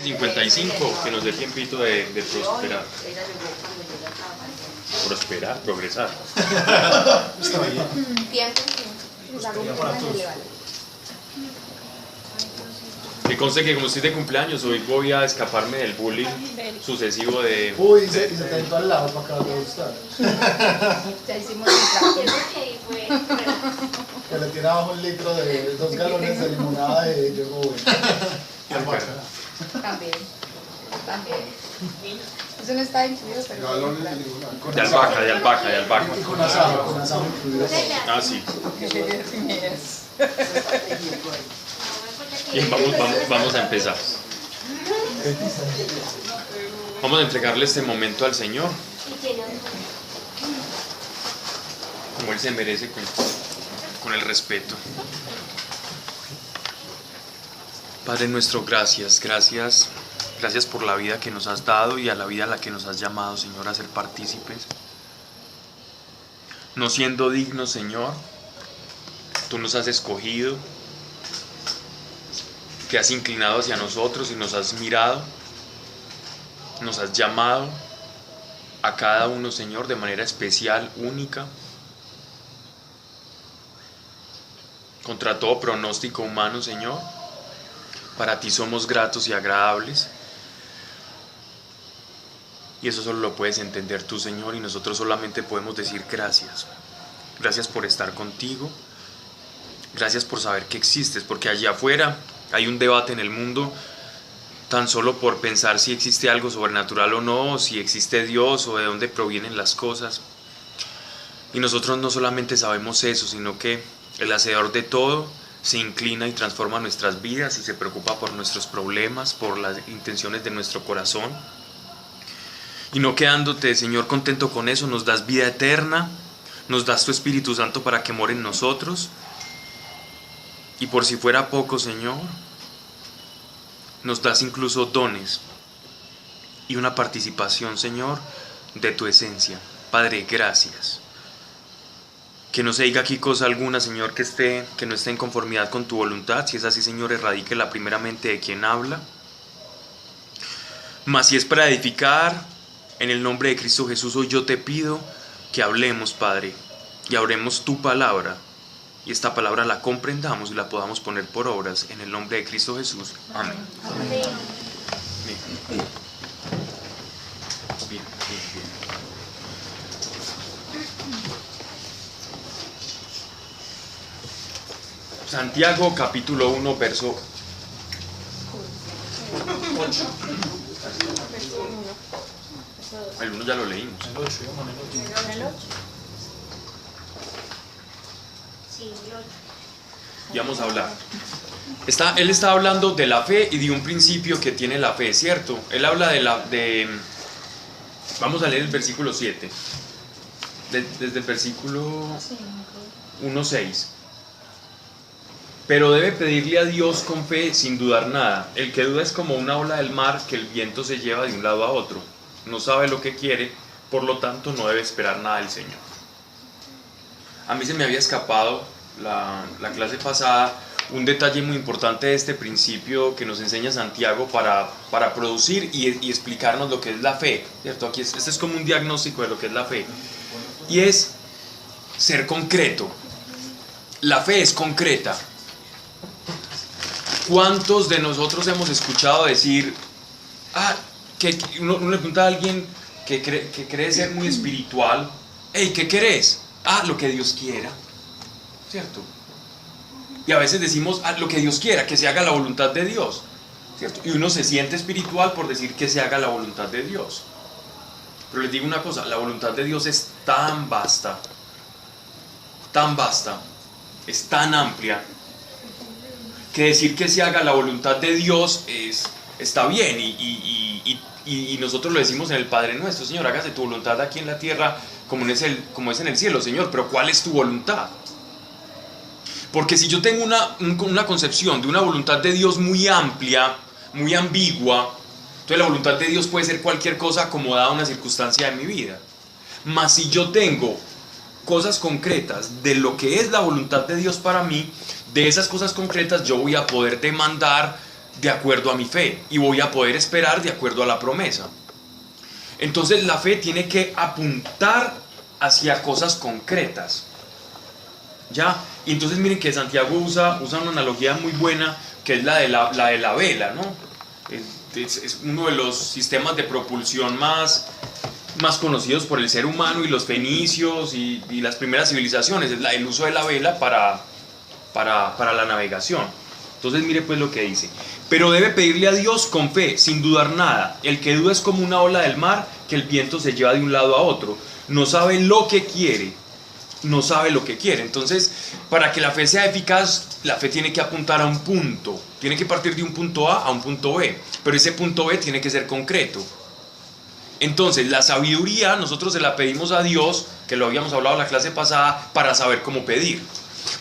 55, que nos dé tiempito de prosperar. Prosperar, progresar. Está bien. Tiempo. Que conste que como estoy de cumpleaños, hoy voy a escaparme del bullying sucesivo de... Uy, se tentó al lado para que le gustara. Ya hicimos el trato. Que le tira abajo un litro de 2 galones de limonada y llegó bueno. También. Eso no está incluido, pero... Galones de limonada. De albahaca. Y con asado incluido. Ah, sí. Bien, vamos a empezar. Vamos a entregarle este momento al Señor, como Él se merece, con el respeto. Padre nuestro, gracias por la vida que nos has dado y a la vida a la que nos has llamado, Señor, a ser partícipes. No siendo dignos, Señor, tú nos has escogido, te has inclinado hacia nosotros y nos has mirado, nos has llamado a cada uno, Señor, de manera especial, única, contra todo pronóstico humano, Señor. Para ti somos gratos y agradables, y eso solo lo puedes entender tú, Señor, y nosotros solamente podemos decir gracias. Gracias por estar contigo, gracias por saber que existes, porque allá afuera hay un debate en el mundo tan solo por pensar si existe algo sobrenatural o no, si existe Dios o de dónde provienen las cosas. Y nosotros no solamente sabemos eso, sino que el hacedor de todo se inclina y transforma nuestras vidas y se preocupa por nuestros problemas, por las intenciones de nuestro corazón. Y no quedándote, Señor, contento con eso, nos das vida eterna, nos das tu Espíritu Santo para que more en nosotros. Y por si fuera poco, Señor, nos das incluso dones y una participación, Señor, de tu esencia. Padre, gracias. Que no se diga aquí cosa alguna, Señor, que no esté en conformidad con tu voluntad. Si es así, Señor, erradíquela primeramente de quien habla. Mas si es para edificar, en el nombre de Cristo Jesús, hoy yo te pido que hablemos, Padre, y hablemos tu palabra. Y esta palabra la comprendamos y la podamos poner por obras en el nombre de Cristo Jesús. Amén. Bien. Santiago capítulo 1, verso 8. El 1 ya lo leímos. El 8. Y vamos a hablar. Él está hablando de la fe y de un principio que tiene la fe, ¿cierto? Él habla vamos a leer el versículo 7. Desde el versículo 1:6. Pero debe pedirle a Dios con fe sin dudar nada. El que duda es como una ola del mar que el viento se lleva de un lado a otro. No sabe lo que quiere, por lo tanto no debe esperar nada del Señor. A mí se me había escapado la clase pasada un detalle muy importante de este principio que nos enseña Santiago para producir y explicarnos lo que es la fe, ¿cierto? Aquí este es como un diagnóstico de lo que es la fe. Y es ser concreto. La fe es concreta. ¿Cuántos de nosotros hemos escuchado decir, que uno le pregunta a alguien que cree ser muy espiritual, hey, ¿qué querés? Lo que Dios quiera, ¿cierto? Y a veces decimos, lo que Dios quiera, que se haga la voluntad de Dios, ¿cierto? Y uno se siente espiritual por decir que se haga la voluntad de Dios. Pero les digo una cosa, la voluntad de Dios es tan vasta, es tan amplia, que decir que se haga la voluntad de Dios está bien, y nosotros lo decimos en el Padre Nuestro: Señor, hágase tu voluntad aquí en la tierra como es en el cielo. Señor, pero ¿cuál es tu voluntad? Porque si yo tengo una concepción de una voluntad de Dios muy amplia, muy ambigua, entonces la voluntad de Dios puede ser cualquier cosa acomodada a una circunstancia de mi vida. Mas si yo tengo cosas concretas de lo que es la voluntad de Dios para mí, de esas cosas concretas yo voy a poder demandar de acuerdo a mi fe y voy a poder esperar de acuerdo a la promesa. Entonces la fe tiene que apuntar hacia cosas concretas. ¿Ya? Y entonces miren que Santiago usa una analogía muy buena, que es la de la vela, ¿no? Es uno de los sistemas de propulsión más conocidos por el ser humano y los fenicios y las primeras civilizaciones, es el uso de la vela para la navegación. Entonces mire pues lo que dice: pero debe pedirle a Dios con fe, sin dudar nada. El que duda es como una ola del mar que el viento se lleva de un lado a otro. No sabe lo que quiere. Entonces, para que la fe sea eficaz, la fe tiene que apuntar a un punto. Tiene que partir de un punto A un punto B. Pero ese punto B tiene que ser concreto. Entonces, la sabiduría nosotros se la pedimos a Dios, que lo habíamos hablado en la clase pasada, para saber cómo pedir.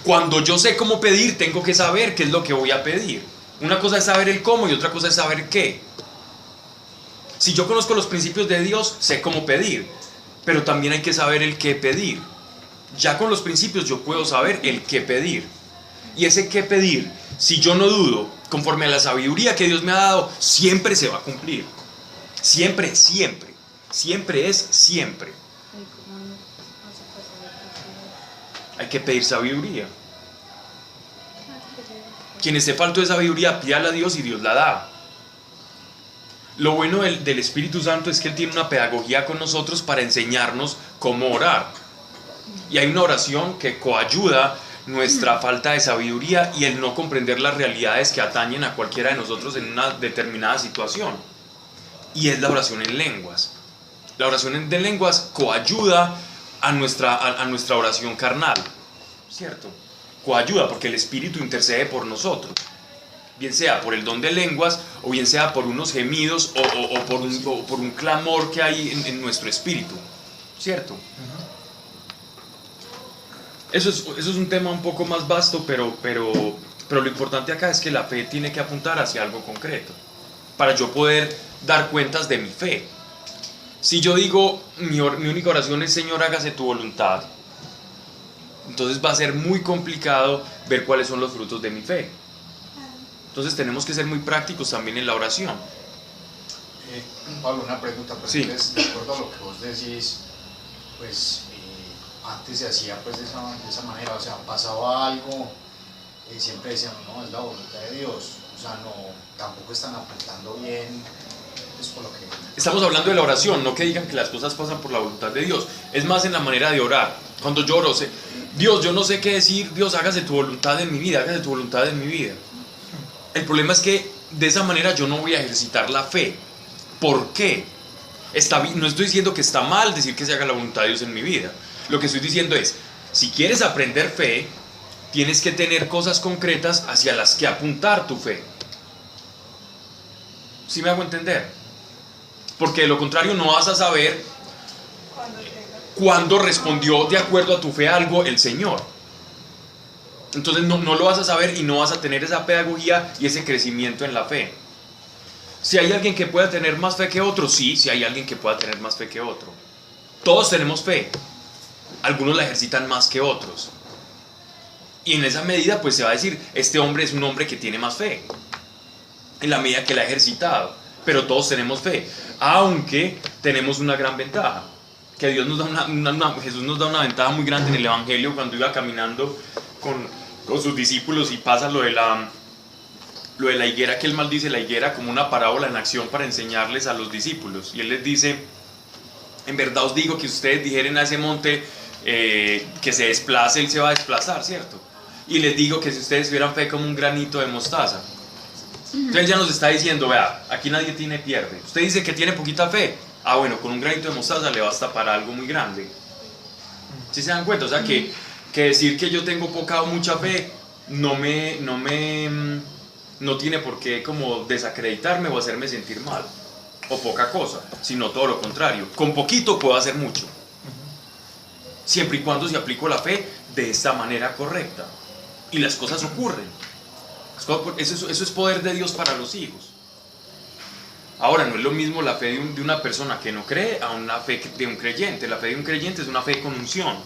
Cuando yo sé cómo pedir, tengo que saber qué es lo que voy a pedir. Una cosa es saber el cómo y otra cosa es saber qué. Si yo conozco los principios de Dios, sé cómo pedir, pero también hay que saber el qué pedir. Ya con los principios yo puedo saber el qué pedir. Y ese qué pedir, si yo no dudo, conforme a la sabiduría que Dios me ha dado, siempre se va a cumplir. Siempre, siempre. Siempre es siempre. Hay que pedir sabiduría. Quien esté falto de sabiduría, pídala a Dios y Dios la da. Lo bueno del Espíritu Santo es que Él tiene una pedagogía con nosotros para enseñarnos cómo orar. Y hay una oración que coayuda nuestra falta de sabiduría y el no comprender las realidades que atañen a cualquiera de nosotros en una determinada situación. Y es la oración en lenguas. La oración en lenguas coayuda a nuestra oración carnal, ¿cierto? Coayuda porque el Espíritu intercede por nosotros, bien sea por el don de lenguas o bien sea por unos gemidos o por un clamor que hay en nuestro espíritu, ¿cierto? Eso es un tema un poco más vasto, pero lo importante acá es que la fe tiene que apuntar hacia algo concreto para yo poder dar cuentas de mi fe. Si yo digo, mi única oración es: Señor, hágase tu voluntad, entonces va a ser muy complicado ver cuáles son los frutos de mi fe. Entonces tenemos que ser muy prácticos también en la oración. Pablo, una pregunta, pues, sí. De acuerdo a lo que vos decís, pues antes se hacía pues de esa manera, o sea, pasaba algo, siempre decían, no, es la voluntad de Dios, o sea, no, tampoco están apuntando bien, pues por lo que... Estamos hablando de la oración, no que digan que las cosas pasan por la voluntad de Dios, es más en la manera de orar. Cuando yo oro, Dios, yo no sé qué decir, Dios, hágase tu voluntad en mi vida, hágase tu voluntad en mi vida. El problema es que de esa manera yo no voy a ejercitar la fe. ¿Por qué? No estoy diciendo que está mal decir que se haga la voluntad de Dios en mi vida. Lo que estoy diciendo es, si quieres aprender fe, tienes que tener cosas concretas hacia las que apuntar tu fe. ¿Sí me hago entender? Porque de lo contrario no vas a saber cuándo respondió de acuerdo a tu fe algo el Señor. Entonces no lo vas a saber y no vas a tener esa pedagogía y ese crecimiento en la fe. Si hay alguien que pueda tener más fe que otro, sí, si hay alguien que pueda tener más fe que otro. Todos tenemos fe. Algunos la ejercitan más que otros. Y en esa medida pues se va a decir, este hombre es un hombre que tiene más fe, en la medida que la ha ejercitado. Pero todos tenemos fe, aunque tenemos una gran ventaja, que Dios nos da Jesús nos da una ventaja muy grande en el Evangelio cuando iba caminando con sus discípulos y pasa lo de la higuera, que él maldice la higuera como una parábola en acción para enseñarles a los discípulos. Y él les dice, en verdad os digo que ustedes dijeren a ese monte que se desplace, él se va a desplazar, ¿cierto? Y les digo que si ustedes tuvieran fe como un granito de mostaza. Entonces él ya nos está diciendo, vea, aquí nadie tiene pierde. Usted dice que tiene poquita fe. Ah, bueno, con un granito de mostaza le basta para algo muy grande. ¿Sí se dan cuenta? O sea, que decir que yo tengo poca o mucha fe no tiene por qué como desacreditarme o hacerme sentir mal o poca cosa, sino todo lo contrario. Con poquito puedo hacer mucho, siempre y cuando se aplico la fe de esta manera correcta y las cosas ocurren. Eso es poder de Dios para los hijos. Ahora, no es lo mismo la fe de una persona que no cree a una fe de un creyente. La fe de un creyente es una fe con unción.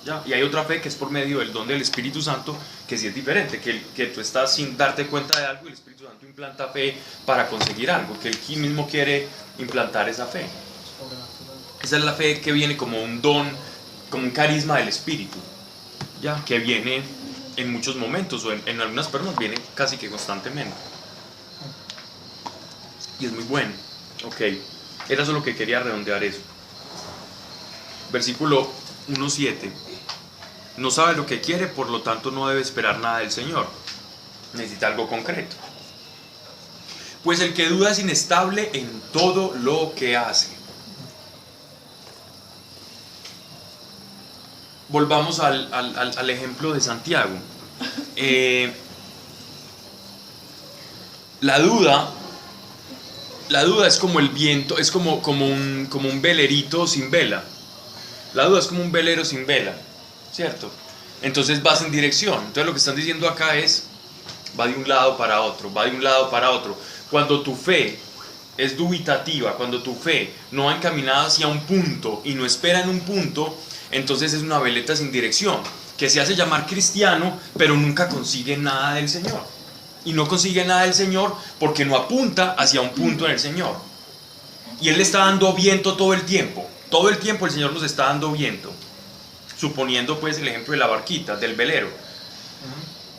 ¿ya? Y hay otra fe que es por medio del don del Espíritu Santo, que sí es diferente, que tú estás sin darte cuenta de algo y el Espíritu Santo implanta fe para conseguir algo, que Él mismo quiere implantar esa fe. Esa es la fe que viene como un don, como un carisma del Espíritu, ¿ya? Que viene en muchos momentos, o en algunas personas viene casi que constantemente. Y es muy bueno. Ok, era solo que quería redondear eso. Versículo 1:7. No sabe lo que quiere, por lo tanto no debe esperar nada del Señor. Necesita algo concreto. Pues el que duda es inestable en todo lo que hace. Volvamos al ejemplo de Santiago. La duda es como el viento, es como un velerito sin vela. La duda es como un velero sin vela, ¿cierto? Entonces vas en dirección. Entonces lo que están diciendo acá es, va de un lado para otro, va de un lado para otro. Cuando tu fe es dubitativa, cuando tu fe no va encaminada hacia un punto y no espera en un punto, entonces es una veleta sin dirección, que se hace llamar cristiano, pero nunca consigue nada del Señor. Y no consigue nada del Señor porque no apunta hacia un punto en el Señor. Y Él le está dando viento todo el tiempo. Todo el tiempo el Señor nos está dando viento. Suponiendo pues el ejemplo de la barquita, del velero.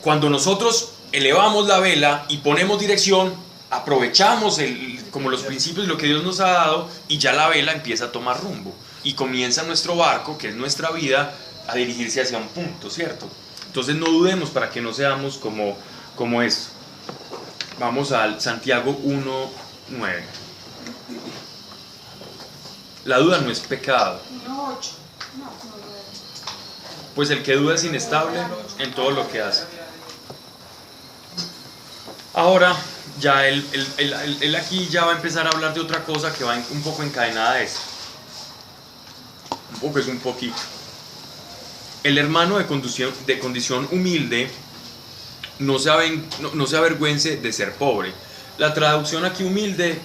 Cuando nosotros elevamos la vela y ponemos dirección, aprovechamos como los principios de lo que Dios nos ha dado, y ya la vela empieza a tomar rumbo. Y comienza nuestro barco, que es nuestra vida, a dirigirse hacia un punto, ¿cierto? Entonces no dudemos para que no seamos como eso. Vamos al Santiago 1:9. La duda no es pecado. No, 8. No, Pues el que duda es inestable en todo lo que hace. Ahora, ya él aquí ya va a empezar a hablar de otra cosa que va un poco encadenada a esto. Un poco es un poquito. El hermano de condición humilde no se avergüence de ser pobre. La traducción aquí humilde,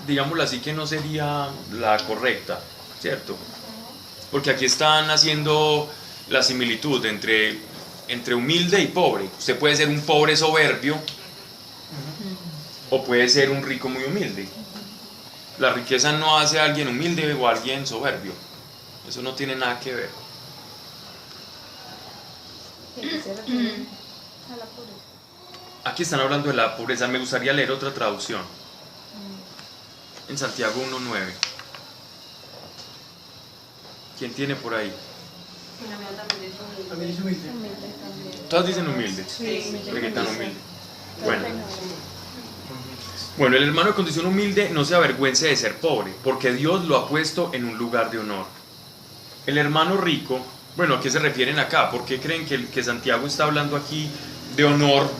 digámoslo así, que no sería la correcta, ¿cierto? Porque aquí están haciendo la similitud entre humilde y pobre. Usted puede ser un pobre soberbio o puede ser un rico muy humilde. La riqueza no hace a alguien humilde o a alguien soberbio. Eso no tiene nada que ver. a la pobreza. Aquí están hablando de la pobreza. Me gustaría leer otra traducción. En Santiago 1:9. ¿Quién tiene por ahí? También es humilde. Humilde también. Todas dicen humilde. Sí, ¿De qué tan humilde? Bueno, el hermano de condición humilde no se avergüence de ser pobre, porque Dios lo ha puesto en un lugar de honor. El hermano rico, bueno, ¿a qué se refieren acá? ¿Por qué creen que Santiago está hablando aquí de honor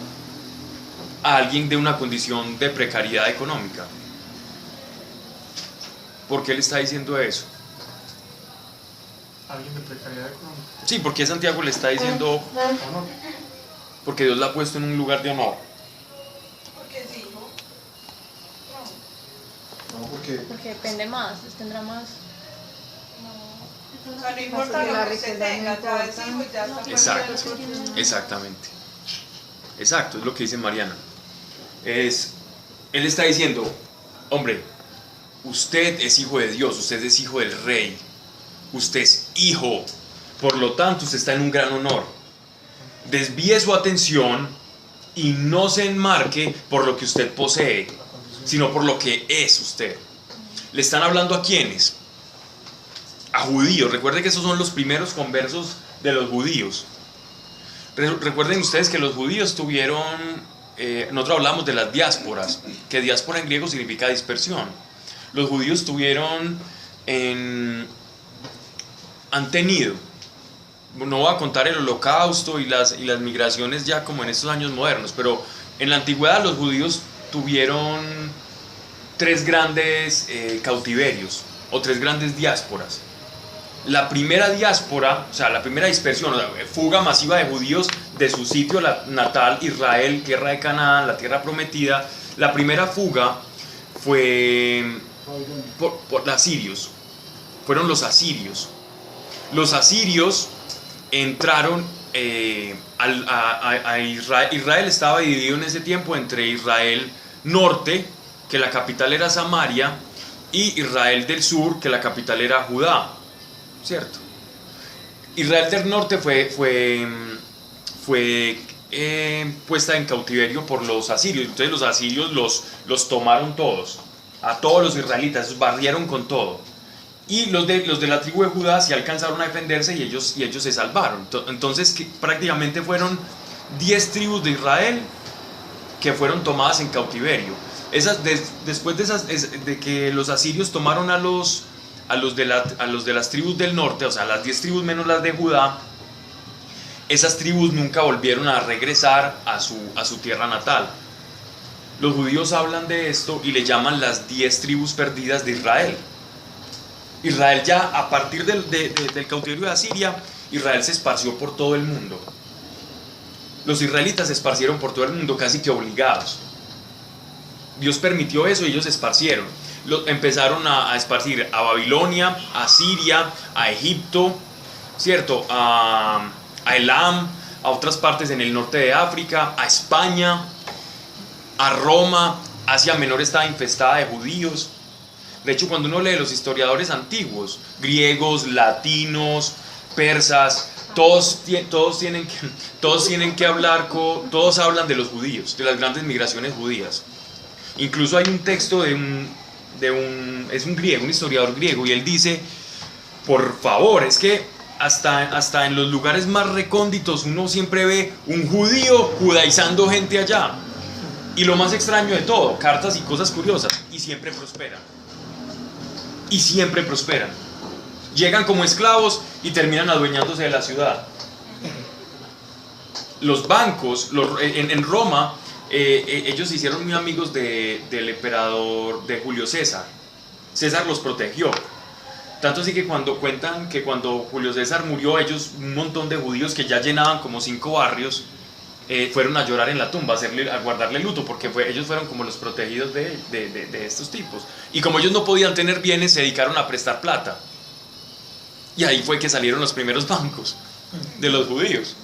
a alguien de una condición de precariedad económica? ¿Por qué él está diciendo eso? Alguien de precariedad económica. Sí, ¿por qué Santiago le está diciendo Honor. porque Dios la ha puesto en un lugar de honor? Porque es hijo. No, porque Porque depende más, tendrá más. O sea, no importa Porque la lo que usted riqueza no tenga, ya es importa. hijo y ya está fuera Exacto. de los otros. Exactamente. Exacto, es lo que dice Mariana. Él está diciendo, hombre, usted es hijo de Dios, usted es hijo del rey, usted es hijo, por lo tanto usted está en un gran honor. Desvíe su atención y no se enmarque por lo que usted posee, sino por lo que es usted. ¿Le están hablando a quiénes? A judíos. Recuerden que esos son los primeros conversos de los judíos. Recuerden ustedes que los judíos tuvieron, nosotros hablamos de las diásporas, que diáspora en griego significa dispersión. Los judíos han tenido, no voy a contar el holocausto y las migraciones ya como en estos años modernos, pero en la antigüedad los judíos tuvieron tres grandes cautiverios o tres grandes diásporas. La primera diáspora, o sea, la primera dispersión, o sea, fuga masiva de judíos de su sitio natal, Israel, tierra de Canaán, la tierra prometida. La primera fuga fue por los asirios. Fueron los asirios. Los asirios entraron a Israel. Israel estaba dividido en ese tiempo entre Israel norte, que la capital era Samaria, y Israel del sur, que la capital era Judá, ¿cierto? Israel del norte fue puesta en cautiverio por los asirios. Entonces los asirios los tomaron todos, a todos los israelitas, los barrieron con todo. Y los de la tribu de Judá sí alcanzaron a defenderse y ellos se salvaron. Entonces prácticamente fueron 10 tribus de Israel que fueron tomadas en cautiverio. Después de que los asirios tomaron a los de las tribus del norte, o sea, las 10 tribus menos las de Judá, esas tribus nunca volvieron a regresar a su tierra natal. Los judíos hablan de esto y le llaman las 10 tribus perdidas de Israel. Israel ya, a partir del cautiverio de Asiria, Israel se esparció por todo el mundo. Los israelitas se esparcieron por todo el mundo casi que obligados. Dios permitió eso y ellos se esparcieron. Empezaron a esparcir a Babilonia, a Siria, a Egipto, ¿cierto? A Elam, a otras partes en el norte de África, a España, a Roma. Asia Menor estaba infestada de judíos. De hecho, cuando uno lee los historiadores antiguos, griegos, latinos, persas, todos hablan de los judíos, de las grandes migraciones judías. Incluso hay un texto es un griego, un historiador griego, y él dice, por favor, es que hasta en los lugares más recónditos uno siempre ve un judío judaizando gente allá. Y lo más extraño de todo, cartas y cosas curiosas, y siempre prosperan. Y siempre prosperan. Llegan como esclavos y terminan adueñándose de la ciudad. Los bancos, en Roma, ellos se hicieron muy amigos del emperador, de Julio César. César los protegió. Tanto así que cuando cuentan que cuando Julio César murió, un montón de judíos que ya llenaban como 5 barrios, fueron a llorar en la tumba, a guardarle luto, porque ellos fueron como los protegidos de estos tipos. Y como ellos no podían tener bienes, se dedicaron a prestar plata. Y ahí fue que salieron los primeros bancos de los judíos,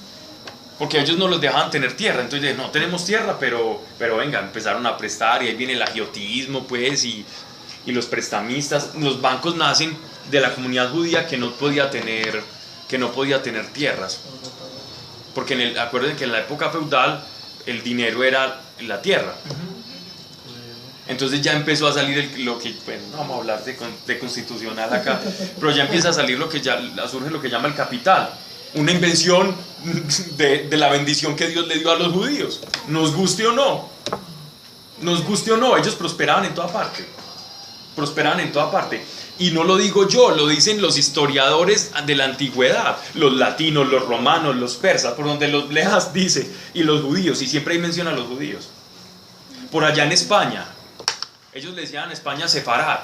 porque ellos no los dejaban tener tierra. Entonces, no tenemos tierra, pero venga, empezaron a prestar, y ahí viene el agiotismo, pues, y los prestamistas. Los bancos nacen de la comunidad judía que no podía tener tierras. Porque acuérdense que en la época feudal el dinero era la tierra. Entonces ya empezó a salir no vamos a hablar de constitucional acá, pero ya empieza a salir surge lo que llama el capital, una invención de la bendición que Dios le dio a los judíos, nos guste o no, ellos prosperaban en toda parte. Y no lo digo yo, lo dicen los historiadores de la antigüedad, los latinos, los romanos, los persas, por donde los leas dice, y los judíos, y siempre ahí menciona a los judíos. Por allá en España, ellos le decían a España Sefarad,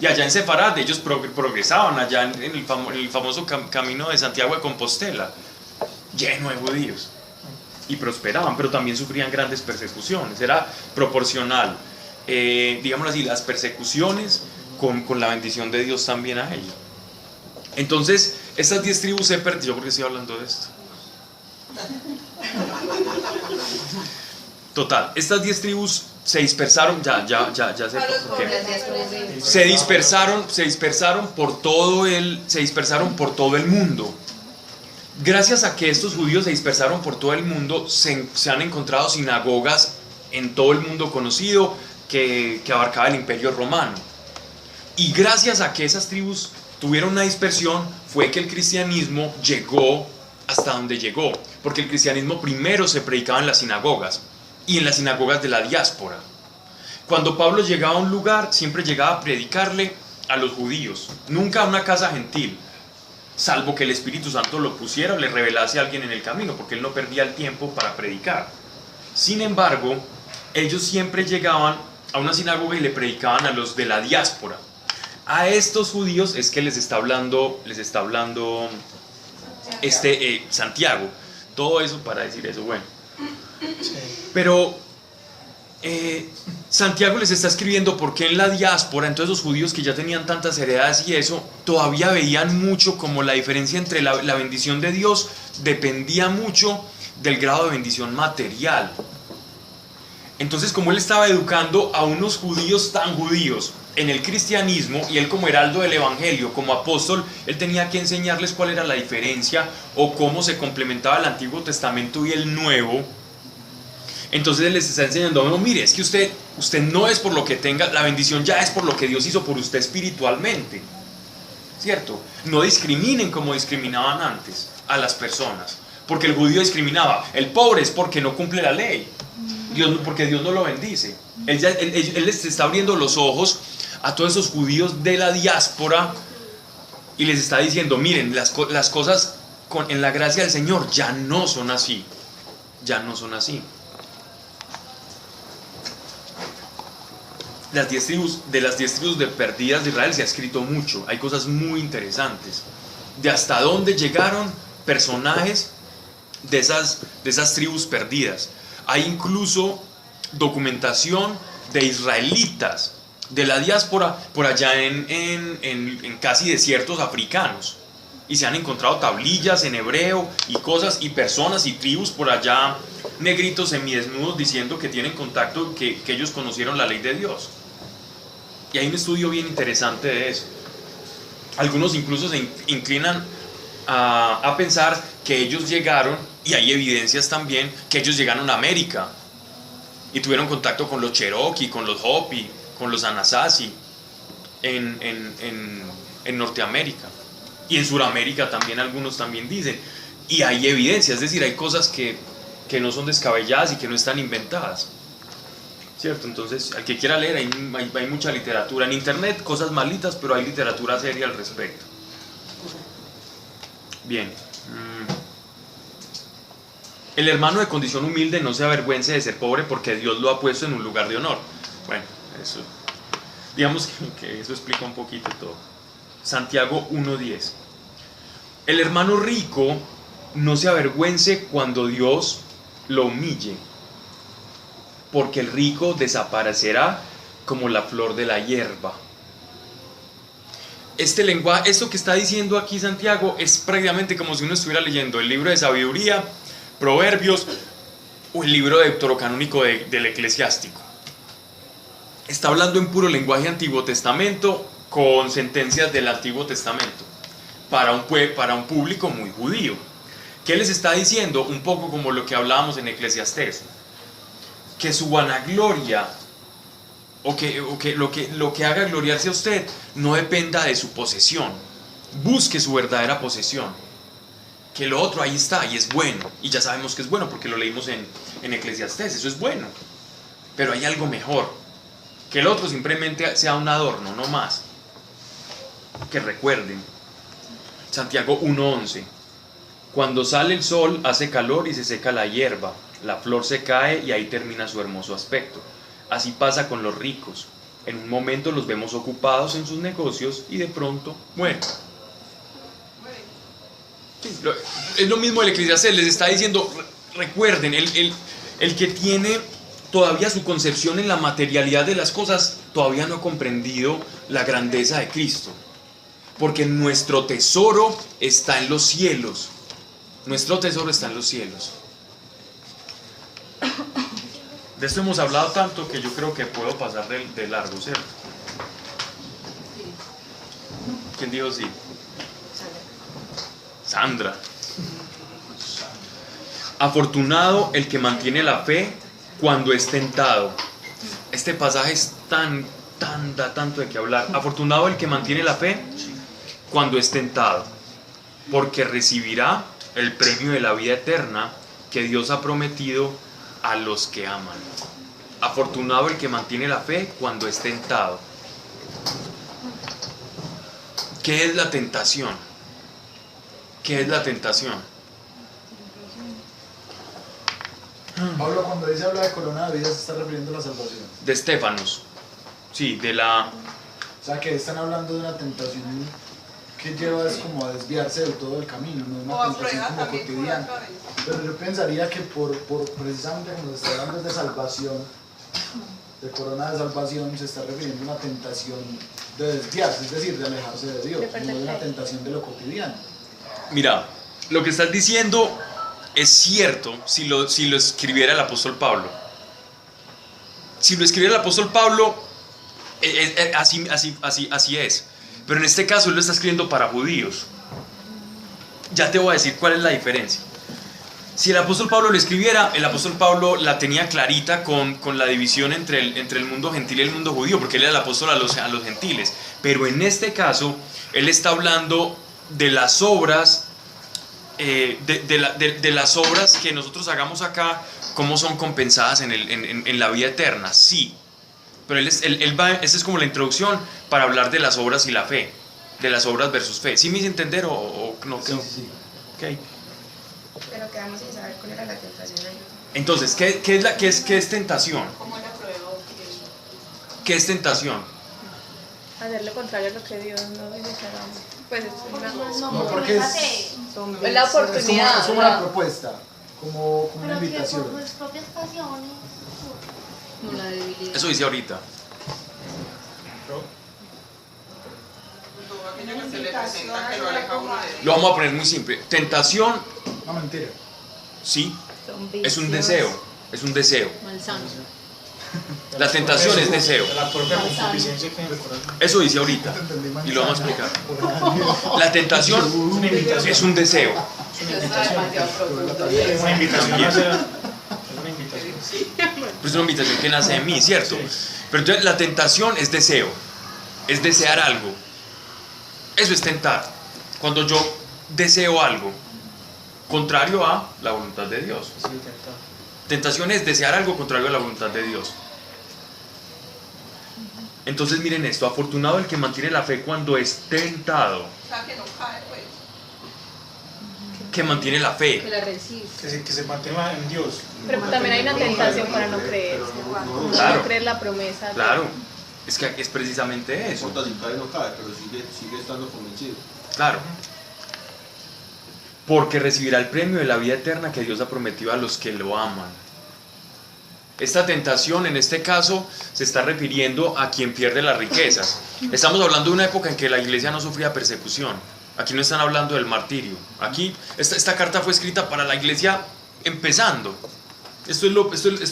y allá en Sefarad ellos progresaban, allá en el famoso camino de Santiago de Compostela, lleno de judíos, y prosperaban, pero también sufrían grandes persecuciones, era proporcional, digámoslo así, las persecuciones con la bendición de Dios también a ellos. Entonces, estas 10 tribus se perdieron. ¿Yo por qué estoy hablando de esto? Total, estas 10 tribus se dispersaron, ya sé por qué. Se dispersaron por todo el mundo. Gracias a que estos judíos se dispersaron por todo el mundo, se han encontrado sinagogas en todo el mundo conocido que abarcaba el Imperio Romano. Y gracias a que esas tribus tuvieron una dispersión, fue que el cristianismo llegó hasta donde llegó. Porque el cristianismo primero se predicaba en las sinagogas, y en las sinagogas de la diáspora. Cuando Pablo llegaba a un lugar, siempre llegaba a predicarle a los judíos, nunca a una casa gentil, salvo que el Espíritu Santo lo pusiera o le revelase a alguien en el camino, porque él no perdía el tiempo para predicar. Sin embargo, ellos siempre llegaban a una sinagoga y le predicaban a los de la diáspora. A estos judíos es que les está hablando Santiago. Todo eso para decir eso, bueno. Pero Santiago les está escribiendo porque en la diáspora, entonces los judíos que ya tenían tantas heredades y eso, todavía veían mucho como la diferencia entre la bendición de Dios dependía mucho del grado de bendición material. Entonces, como él estaba educando a unos judíos tan judíos en el cristianismo, y él como heraldo del evangelio, como apóstol, él tenía que enseñarles cuál era la diferencia o cómo se complementaba el Antiguo Testamento y el Nuevo. Entonces él les está enseñando, no, mire, es que usted no es por lo que tenga, la bendición ya es por lo que Dios hizo por usted espiritualmente, ¿cierto? No discriminen como discriminaban antes a las personas, porque el judío discriminaba, el pobre es porque no cumple la ley, porque Dios no lo bendice. Él les está abriendo los ojos a todos esos judíos de la diáspora y les está diciendo, miren, las cosas en la gracia del Señor ya no son así, ya no son así. De las 10 tribus de perdidas de Israel se ha escrito mucho, hay cosas muy interesantes, de hasta dónde llegaron personajes de esas tribus perdidas. Hay incluso documentación de israelitas de la diáspora por allá en casi desiertos africanos, y se han encontrado tablillas en hebreo y cosas y personas y tribus por allá, negritos semidesnudos, diciendo que tienen contacto, que ellos conocieron la ley de Dios. Y hay un estudio bien interesante de eso. Algunos incluso se inclinan a pensar que ellos llegaron, y hay evidencias también, que ellos llegaron a América y tuvieron contacto con los Cherokee, con los Hopi, con los Anasazi en Norteamérica. Y en Sudamérica también algunos también dicen. Y hay evidencia, es decir, hay cosas que no son descabelladas y que no están inventadas, ¿cierto? Entonces, al que quiera leer, hay mucha literatura. En internet, cosas malitas, pero hay literatura seria al respecto. Bien. El hermano de condición humilde no se avergüence de ser pobre porque Dios lo ha puesto en un lugar de honor. Bueno, eso, digamos que eso explica un poquito todo. Santiago 1:10. El hermano rico no se avergüence cuando Dios lo humille, porque el rico desaparecerá como la flor de la hierba. Este lenguaje, esto que está diciendo aquí Santiago, es prácticamente como si uno estuviera leyendo el libro de sabiduría, Proverbios, o el libro deuterocanónico del eclesiástico. Está hablando en puro lenguaje Antiguo Testamento, con sentencias del Antiguo Testamento, para un público muy judío. ¿Qué les está diciendo? Un poco como lo que hablábamos en Eclesiastés, que su vanagloria, o que lo que haga gloriarse a usted, no dependa de su posesión. Busque su verdadera posesión. Que lo otro ahí está y es bueno, y ya sabemos que es bueno porque lo leímos en Eclesiastés, eso es bueno, pero hay algo mejor, que el otro simplemente sea un adorno, no más. Que recuerden, Santiago 1:11, cuando sale el sol hace calor y se seca la hierba, la flor se cae y ahí termina su hermoso aspecto. Así pasa con los ricos, en un momento los vemos ocupados en sus negocios y de pronto mueren. Es lo mismo el Eclesiastés, les está diciendo, recuerden, el que tiene todavía su concepción en la materialidad de las cosas, todavía no ha comprendido la grandeza de Cristo, porque nuestro tesoro está en los cielos, nuestro tesoro está en los cielos. De esto hemos hablado tanto que yo creo que puedo pasar de largo, ¿cierto? ¿Quién dijo sí? Sandra. Afortunado el que mantiene la fe cuando es tentado. Este pasaje es da tanto de qué hablar. Afortunado el que mantiene la fe cuando es tentado, porque recibirá el premio de la vida eterna que Dios ha prometido a los que aman. Afortunado el que mantiene la fe cuando es tentado. ¿Qué es la tentación? ¿Qué es la tentación? Pablo, cuando dice habla de corona de vida, se está refiriendo a la salvación. De Estéfanos. Sí, de la... O sea, que están hablando de una tentación que lleva es como a desviarse del todo del camino, no O a una tentación prueba como también por cotidiana. la cabeza. Pero yo pensaría que por precisamente cuando se está hablando de salvación, de corona de salvación se está refiriendo a una tentación de desviarse, es decir, de alejarse de Dios, De no perder de una fe. tentación de lo cotidiano. Mira, lo que estás diciendo es cierto si lo escribiera el apóstol Pablo. Si lo escribiera el apóstol Pablo, así es. Pero en este caso él lo está escribiendo para judíos. Ya te voy a decir cuál es la diferencia. Si el apóstol Pablo lo escribiera, el apóstol Pablo la tenía clarita con la división entre el mundo gentil y el mundo judío, porque él era el apóstol a los gentiles. Pero en este caso, él está hablando de las obras, de las obras que nosotros hagamos acá, cómo son compensadas en la vida eterna, sí. Pero él va, esa es como la introducción para hablar de las obras y la fe, de las obras versus fe. ¿Sí me hice entender o no? Sí, sí. Okay. Pero quedamos sin saber cuál era la tentación ahí. Entonces, ¿qué es tentación? ¿Cómo la prueba? ¿Qué es tentación? Hacer lo contrario a lo que Dios nos dice que hagamos. Pues es No, porque es la oportunidad. Es como una propuesta, como una invitación. Por sus propias pasiones. una debilidad. Eso dice ahorita. Todo aquello que se le presenta que lo aleja a uno de Dios. Lo vamos a poner muy simple. Tentación, No, mentira. sí, Son es un vicios deseo. Es un deseo. malsanos. La tentación es deseo. La propia concupiscencia que hay en el corazón. Eso dice ahorita. Te entendí mal. Y lo vamos a explicar. La tentación es un deseo. Es una invitación a hacer. Es una invitación. Pero es una invitación que nace de mí, ¿cierto? Pero entonces la tentación es deseo. Es desear algo. Eso es tentar. Cuando yo deseo algo contrario a la voluntad de Dios. Sí, tentado. Tentación es desear algo contrario a la voluntad de Dios. Entonces miren esto, afortunado el que mantiene la fe cuando es tentado. O sea, que no cae, pues. Que mantiene la Que fe. la resiste. Que se mantenga en Dios. Pero también hay una tentación para no creer. Como Claro. no creer la promesa. de- Claro, es que es precisamente eso. importa si cae o no cae, pero sigue estando convencido. Claro. Porque recibirá el premio de la vida eterna que Dios ha prometido a los que lo aman. Esta tentación en este caso se está refiriendo a quien pierde las riquezas. Estamos hablando de una época en que la iglesia no sufría persecución. Aquí no están hablando del martirio. Aquí esta carta fue escrita para la iglesia empezando. Esto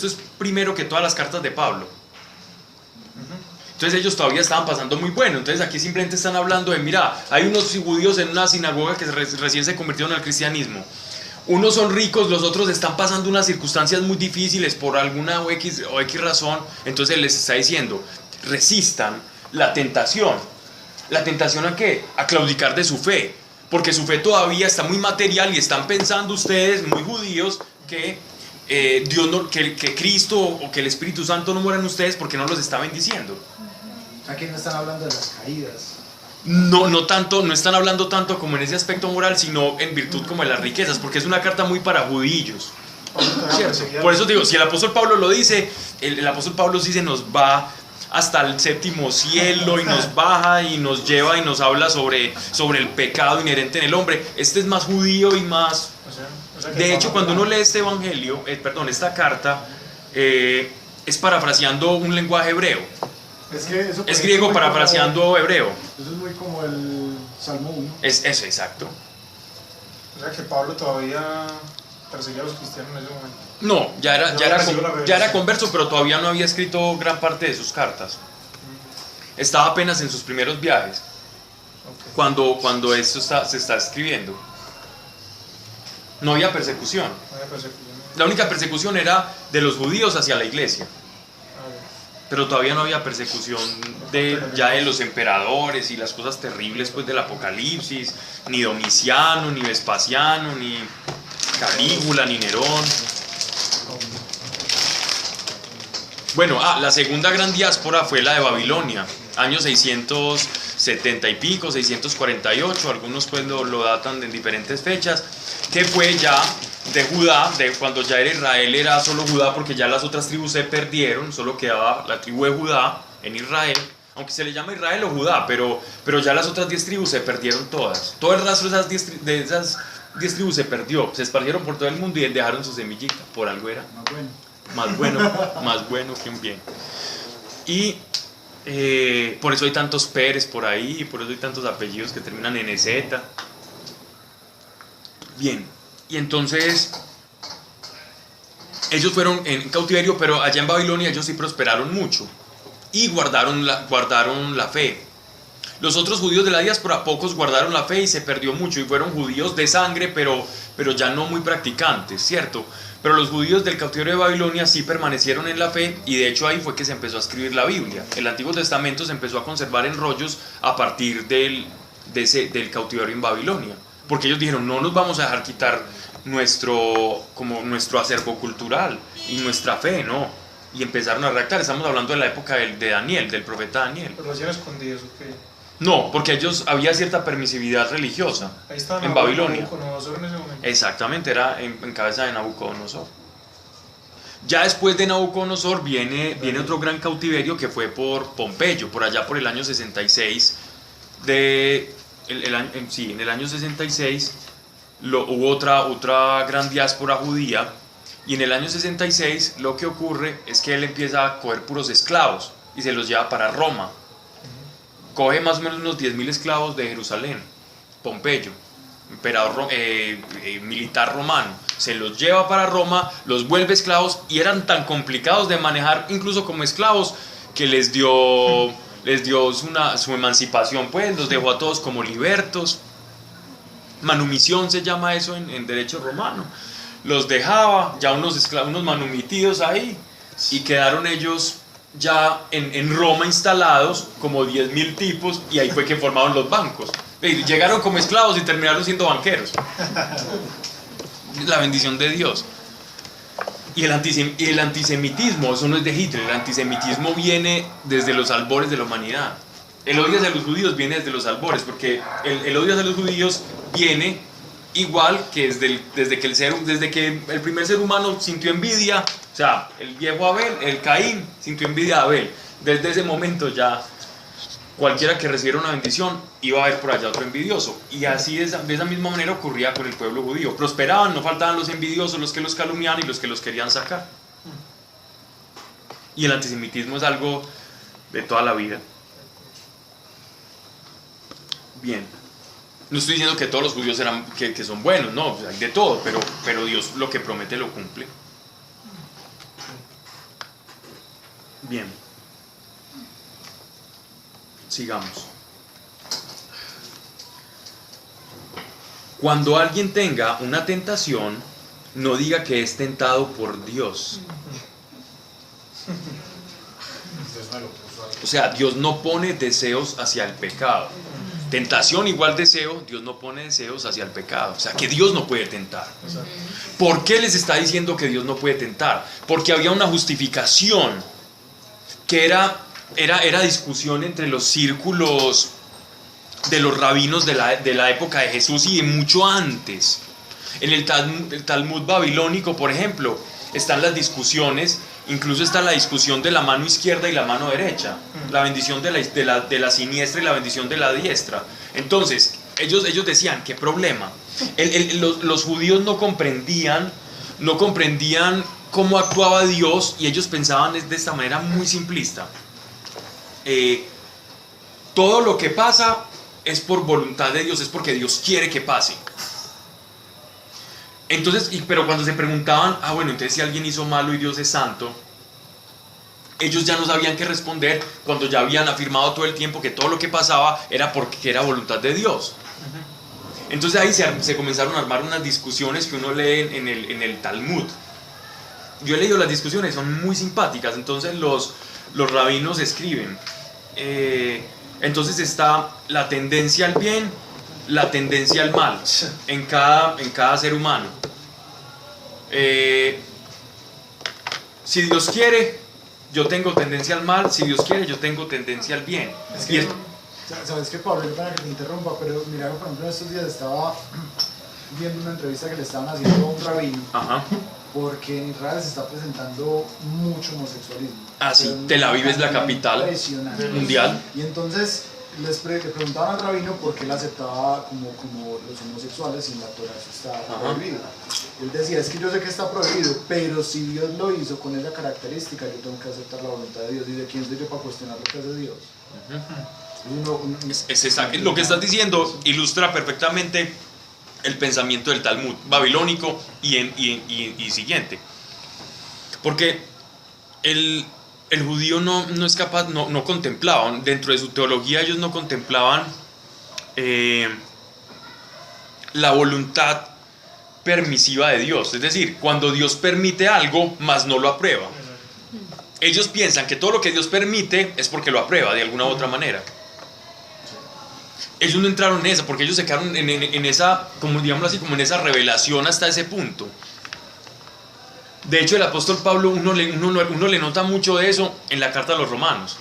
es primero que todas las cartas de Pablo. Entonces ellos todavía estaban pasando muy bueno. Entonces aquí simplemente están hablando de, mira, hay unos judíos en una sinagoga que recién se convirtieron al cristianismo. Unos son ricos, los otros están pasando unas circunstancias muy difíciles por alguna o X razón. Entonces les está diciendo, resistan la tentación. ¿La tentación a qué? A claudicar de su fe. Porque su fe todavía está muy material y están pensando ustedes, muy judíos, que Dios no, que Cristo o que el Espíritu Santo no mueran ustedes porque no los está bendiciendo. Aquí no están hablando de las caídas. No tanto, no están hablando tanto como en ese aspecto moral, sino en virtud como de las riquezas, porque es una carta muy para judíos. ¿Cierto? Por eso digo, si el apóstol Pablo lo dice, el apóstol Pablo sí se nos va hasta el séptimo cielo y nos baja y nos lleva y nos habla sobre el pecado inherente en el hombre. Este es más judío y más... O sea que De hecho, Pablo- cuando uno lee este evangelio, esta carta, es parafraseando un lenguaje hebreo. Es que eso Es griego parafraseando hebreo. Eso es muy como el Salmo 1. Es eso, exacto. O sea que Pablo todavía perseguía a los cristianos en ese momento. No, ya No había recibido la era revelación. converso, pero todavía no había escrito gran parte de sus cartas. Estaba apenas en sus primeros viajes, Ok. cuando esto se está escribiendo. No había persecución. No había persecución. La única persecución era de los judíos hacia la iglesia. Ah, bien. Pero todavía no había persecución ya de los emperadores y las cosas terribles pues, del Apocalipsis, ni Domiciano, ni Vespasiano, ni Calígula, ni Nerón. Bueno, la segunda gran diáspora fue la de Babilonia, años 670 y pico, 648, algunos pues lo datan en diferentes fechas, que fue ya de Judá, de cuando ya era Israel, era solo Judá porque ya las otras tribus se perdieron, solo quedaba la tribu de Judá en Israel, aunque se le llama Israel o Judá, pero ya las otras 10 tribus se perdieron todas. Todo el rastro de esas 10 tribus se perdió, se esparcieron por todo el mundo y dejaron su semillita, por algo era. Ah, bueno. Más bueno que un bien. Y por eso hay tantos Pérez por ahí, y por eso hay tantos apellidos que terminan en EZ. Bien, y entonces ellos fueron en cautiverio, pero allá en Babilonia ellos sí prosperaron mucho y guardaron la fe. Los otros judíos de la diáspora, pocos guardaron la fe y se perdió mucho, y fueron judíos de sangre, pero ya no muy practicantes, ¿cierto? Pero los judíos del cautiverio de Babilonia sí permanecieron en la fe, y de hecho ahí fue que se empezó a escribir la Biblia. El Antiguo Testamento se empezó a conservar en rollos a partir del cautiverio en Babilonia, porque ellos dijeron, no nos vamos a dejar quitar nuestro acervo cultural y nuestra fe, ¿no? Y empezaron a redactar. Estamos hablando de la época de Daniel, del profeta Daniel. Pero lo hacían escondidos, ¿ok? No, porque había cierta permisividad religiosa. Ahí estaba en Babilonia. Nabucodonosor en ese momento. Exactamente, era en cabeza de Nabucodonosor. Ya después de Nabucodonosor viene otro gran cautiverio, que fue por Pompeyo, por allá por el año 66. En el año 66 hubo otra gran diáspora judía, y en el año 66 lo que ocurre es que él empieza a coger puros esclavos y se los lleva para Roma. Coge más o menos unos 10.000 esclavos de Jerusalén, Pompeyo, emperador militar romano, se los lleva para Roma, los vuelve esclavos, y eran tan complicados de manejar incluso como esclavos que les dio su emancipación, pues los dejó a todos como libertos. Manumisión se llama eso en derecho romano. Los dejaba ya unos esclavos, unos manumitidos ahí, y quedaron ellos ya en Roma instalados como 10.000 tipos, y ahí fue que formaron los bancos. Llegaron como esclavos y terminaron siendo banqueros. La bendición de Dios. Y el antisemitismo, eso no es de Hitler. El antisemitismo viene desde los albores de la humanidad. El odio hacia los judíos viene desde los albores, porque el odio hacia los judíos viene igual que desde que el primer ser humano sintió envidia. O sea, el viejo Abel, el Caín, sintió envidia de Abel. Desde ese momento ya cualquiera que recibiera una bendición iba a haber por allá otro envidioso. Y así de esa misma manera ocurría con el pueblo judío. Prosperaban, no faltaban los envidiosos, los que los calumniaban y los que los querían sacar. Y el antisemitismo es algo de toda la vida. Bien. No estoy diciendo que todos los judíos que son buenos, no, hay de todo, pero Dios lo que promete lo cumple. Bien. Sigamos. Cuando alguien tenga una tentación, no diga que es tentado por Dios. O sea, Dios no pone deseos hacia el pecado. Tentación igual deseo, Dios no pone deseos hacia el pecado. O sea, que Dios no puede tentar. ¿Por qué les está diciendo que Dios no puede tentar? Porque había una justificación que era discusión entre los círculos de los rabinos de la época de Jesús y de mucho antes. En el Talmud babilónico, por ejemplo, están las discusiones. Incluso está la discusión de la mano izquierda y la mano derecha, la bendición de la siniestra y la bendición de la diestra. Entonces, ellos decían, ¿qué problema? Los judíos no comprendían cómo actuaba Dios, y ellos pensaban de esta manera muy simplista. Todo lo que pasa es por voluntad de Dios, es porque Dios quiere que pase. Entonces, pero cuando se preguntaban, bueno, entonces si alguien hizo malo y Dios es santo, ellos ya no sabían qué responder cuando ya habían afirmado todo el tiempo que todo lo que pasaba era porque era voluntad de Dios. Entonces ahí se comenzaron a armar unas discusiones que uno lee en el Talmud. Yo he leído las discusiones, son muy simpáticas. Entonces los rabinos escriben, entonces está la tendencia al bien, la tendencia al mal en cada ser humano. Si Dios quiere, yo tengo tendencia al mal. Si Dios quiere, yo tengo tendencia al bien. Sabes que, Pablo, para que te interrumpa, pero mira, por ejemplo, en estos días estaba viendo una entrevista que le estaban haciendo a un rabino. Ajá. Porque en Israel se está presentando mucho homosexualismo. Ah, sí, Tel Aviv es la capital mundial. Y entonces le preguntaban al rabino por qué él aceptaba como los homosexuales, y en la Torá eso está prohibido. Él decía, es que yo sé que está prohibido, pero si Dios lo hizo con esa característica, yo tengo que aceptar la voluntad de Dios. ¿Y de quién soy yo para cuestionar lo que hace Dios? Lo que estás diciendo ilustra perfectamente el pensamiento del Talmud babilónico y siguiente. Porque el judío no es capaz, no contemplaban, dentro de su teología ellos no contemplaban la voluntad permisiva de Dios. Es decir, cuando Dios permite algo, mas no lo aprueba. Ellos piensan que todo lo que Dios permite es porque lo aprueba de alguna u otra manera. Ellos no entraron en esa, porque ellos se quedaron en esa, como digámoslo así, como en esa revelación hasta ese punto. De hecho, el apóstol Pablo, uno le nota mucho de eso en la carta a los romanos.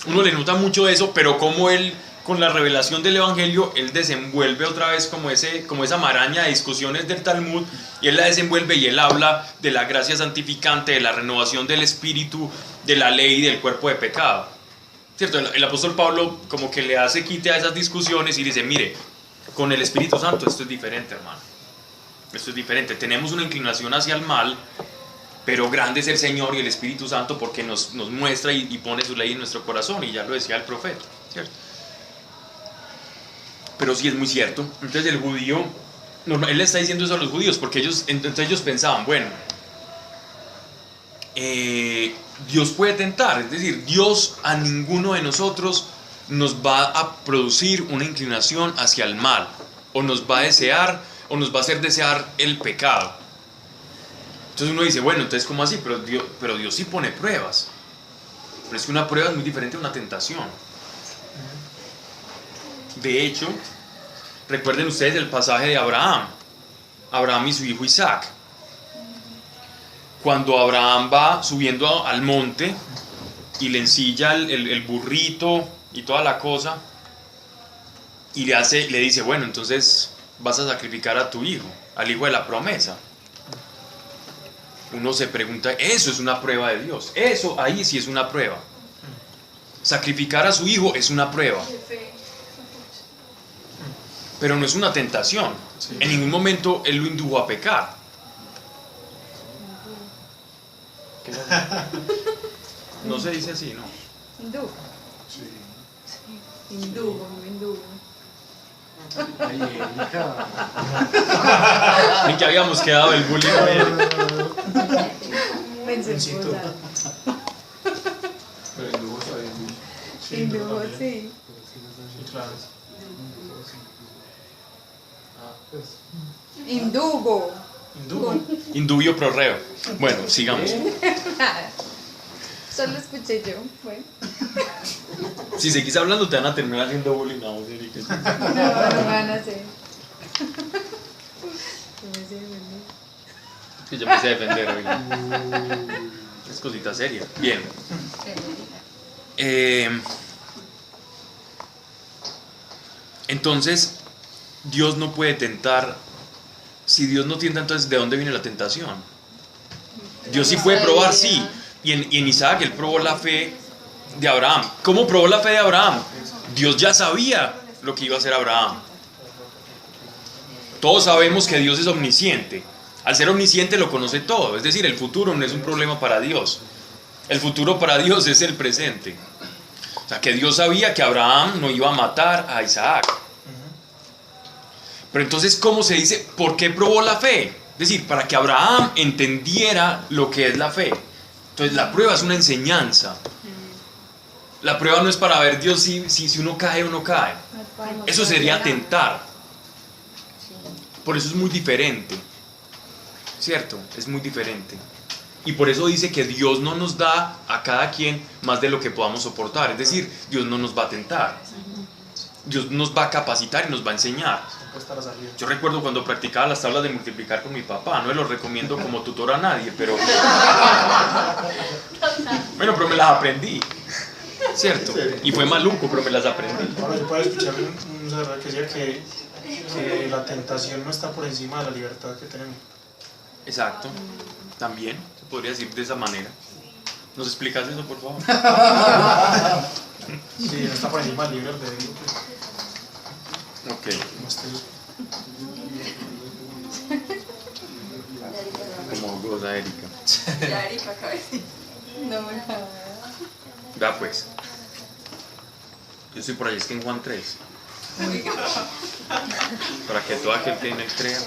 Uno le nota mucho de eso, pero como él, con la revelación del evangelio, él desenvuelve otra vez como esa maraña de discusiones del Talmud, y él la desenvuelve y él habla de la gracia santificante, de la renovación del espíritu, de la ley y del cuerpo de pecado. ¿Cierto? El apóstol Pablo como que le hace quite a esas discusiones y dice, mire, con el Espíritu Santo esto es diferente, hermano. Esto es diferente. Tenemos una inclinación hacia el mal, pero grande es el Señor y el Espíritu Santo porque nos muestra y pone su ley en nuestro corazón, y ya lo decía el profeta, ¿cierto? Pero sí es muy cierto. Entonces el judío, él le está diciendo eso a los judíos porque ellos pensaban, bueno, Dios puede tentar, es decir, Dios a ninguno de nosotros nos va a producir una inclinación hacia el mal, o nos va a desear, o nos va a hacer desear el pecado. Entonces uno dice, bueno, entonces ¿cómo así? Pero Dios sí pone pruebas. Pero es que una prueba es muy diferente a una tentación. De hecho, recuerden ustedes el pasaje de Abraham y su hijo Isaac. Cuando Abraham va subiendo al monte y le ensilla el burrito y toda la cosa, y le dice, bueno, entonces vas a sacrificar a tu hijo, al hijo de la promesa. Uno se pregunta, eso es una prueba de Dios. Eso ahí sí es una prueba. Sacrificar a su hijo es una prueba. Pero no es una tentación. En ningún momento él lo indujo a pecar. No se dice así, ¿no? Hindú. Sí. Hindú. En que habíamos quedado el bullying. Pero el lujo está bien dicho. Hindú, sí. Sí, claro. Indugo. Indubio pro reo. Bueno, sigamos. Solo escuché yo. Bueno. Si seguís hablando te van a terminar haciendo bullying a vos, Erika. No me van a hacer. Que yo me sé defender hoy. Es cosita seria. Bien. Entonces, Dios no puede tentar. Si Dios no tienta, entonces ¿de dónde viene la tentación? Dios sí puede probar, sí. Y en Isaac él probó la fe de Abraham. ¿Cómo probó la fe de Abraham? Dios ya sabía lo que iba a hacer Abraham. Todos sabemos que Dios es omnisciente. Al ser omnisciente lo conoce todo. Es decir, el futuro no es un problema para Dios. El futuro para Dios es el presente. O sea, que Dios sabía que Abraham no iba a matar a Isaac. Pero entonces, ¿cómo se dice? ¿Por qué probó la fe? Es decir, para que Abraham entendiera lo que es la fe. Entonces, la prueba es una enseñanza. La prueba no es para ver Dios si uno cae o no cae. Eso sería tentar. Por eso es muy diferente. ¿Cierto? Es muy diferente. Y por eso dice que Dios no nos da a cada quien más de lo que podamos soportar. Es decir, Dios no nos va a tentar. Dios nos va a capacitar y nos va a enseñar. Yo recuerdo cuando practicaba las tablas de multiplicar con mi papá. No me lo recomiendo como tutor a nadie, pero... Bueno, pero me las aprendí. ¿Cierto? Y fue maluco, pero me las aprendí. Ahora yo puedo escuchar un sacerdote que decía que la tentación no está por encima de la libertad que tenemos. Exacto. También se podría decir de esa manera. ¿Nos explicas eso, por favor? Sí, no está por encima del libre albedrío. Ok. cosa, Erika. Ya, Erika, cabecita. No, no. Vea pues. Yo estoy por ahí, es que en Juan 3. Para que todo aquel que en él crea.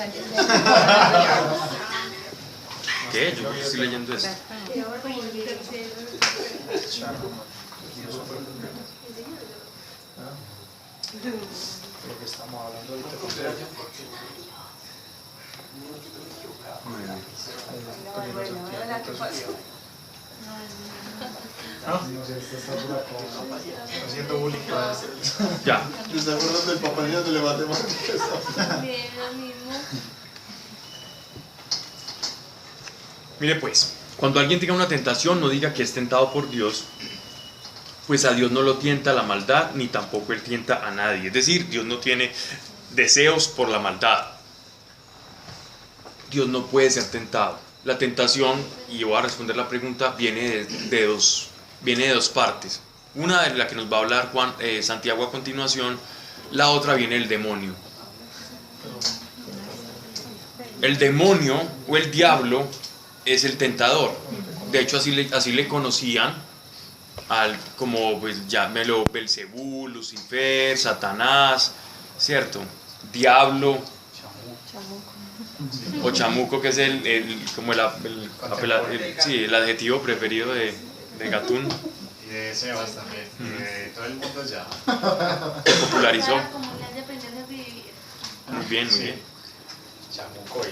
¿Qué? Yo estoy leyendo eso. Lo que estamos hablando ahorita con No sé, esto está por acá. haciendo bullying. Ya. ¿Te acuerdas del papel de la matemática? Bien, lo mismo. Mire pues, cuando alguien tenga una tentación, no diga que es tentado por Dios, pues a Dios no lo tienta la maldad, ni tampoco Él tienta a nadie. Es decir, Dios no tiene deseos por la maldad. Dios no puede ser tentado. La tentación, y voy a responder la pregunta, viene de dos partes. Una de la que nos va a hablar Santiago a continuación, la otra viene del demonio. El demonio o el diablo es el tentador. De hecho, así le conocían como pues, llámelo Belcebú, Lucifer, Satanás, ¿cierto? Diablo o chamuco, que es el adjetivo preferido de Gatún. Y de Sebas también, y de todo el mundo ya. Se popularizó. Como las dependencias de vivir. Muy bien, muy Sí. bien. Chamuco y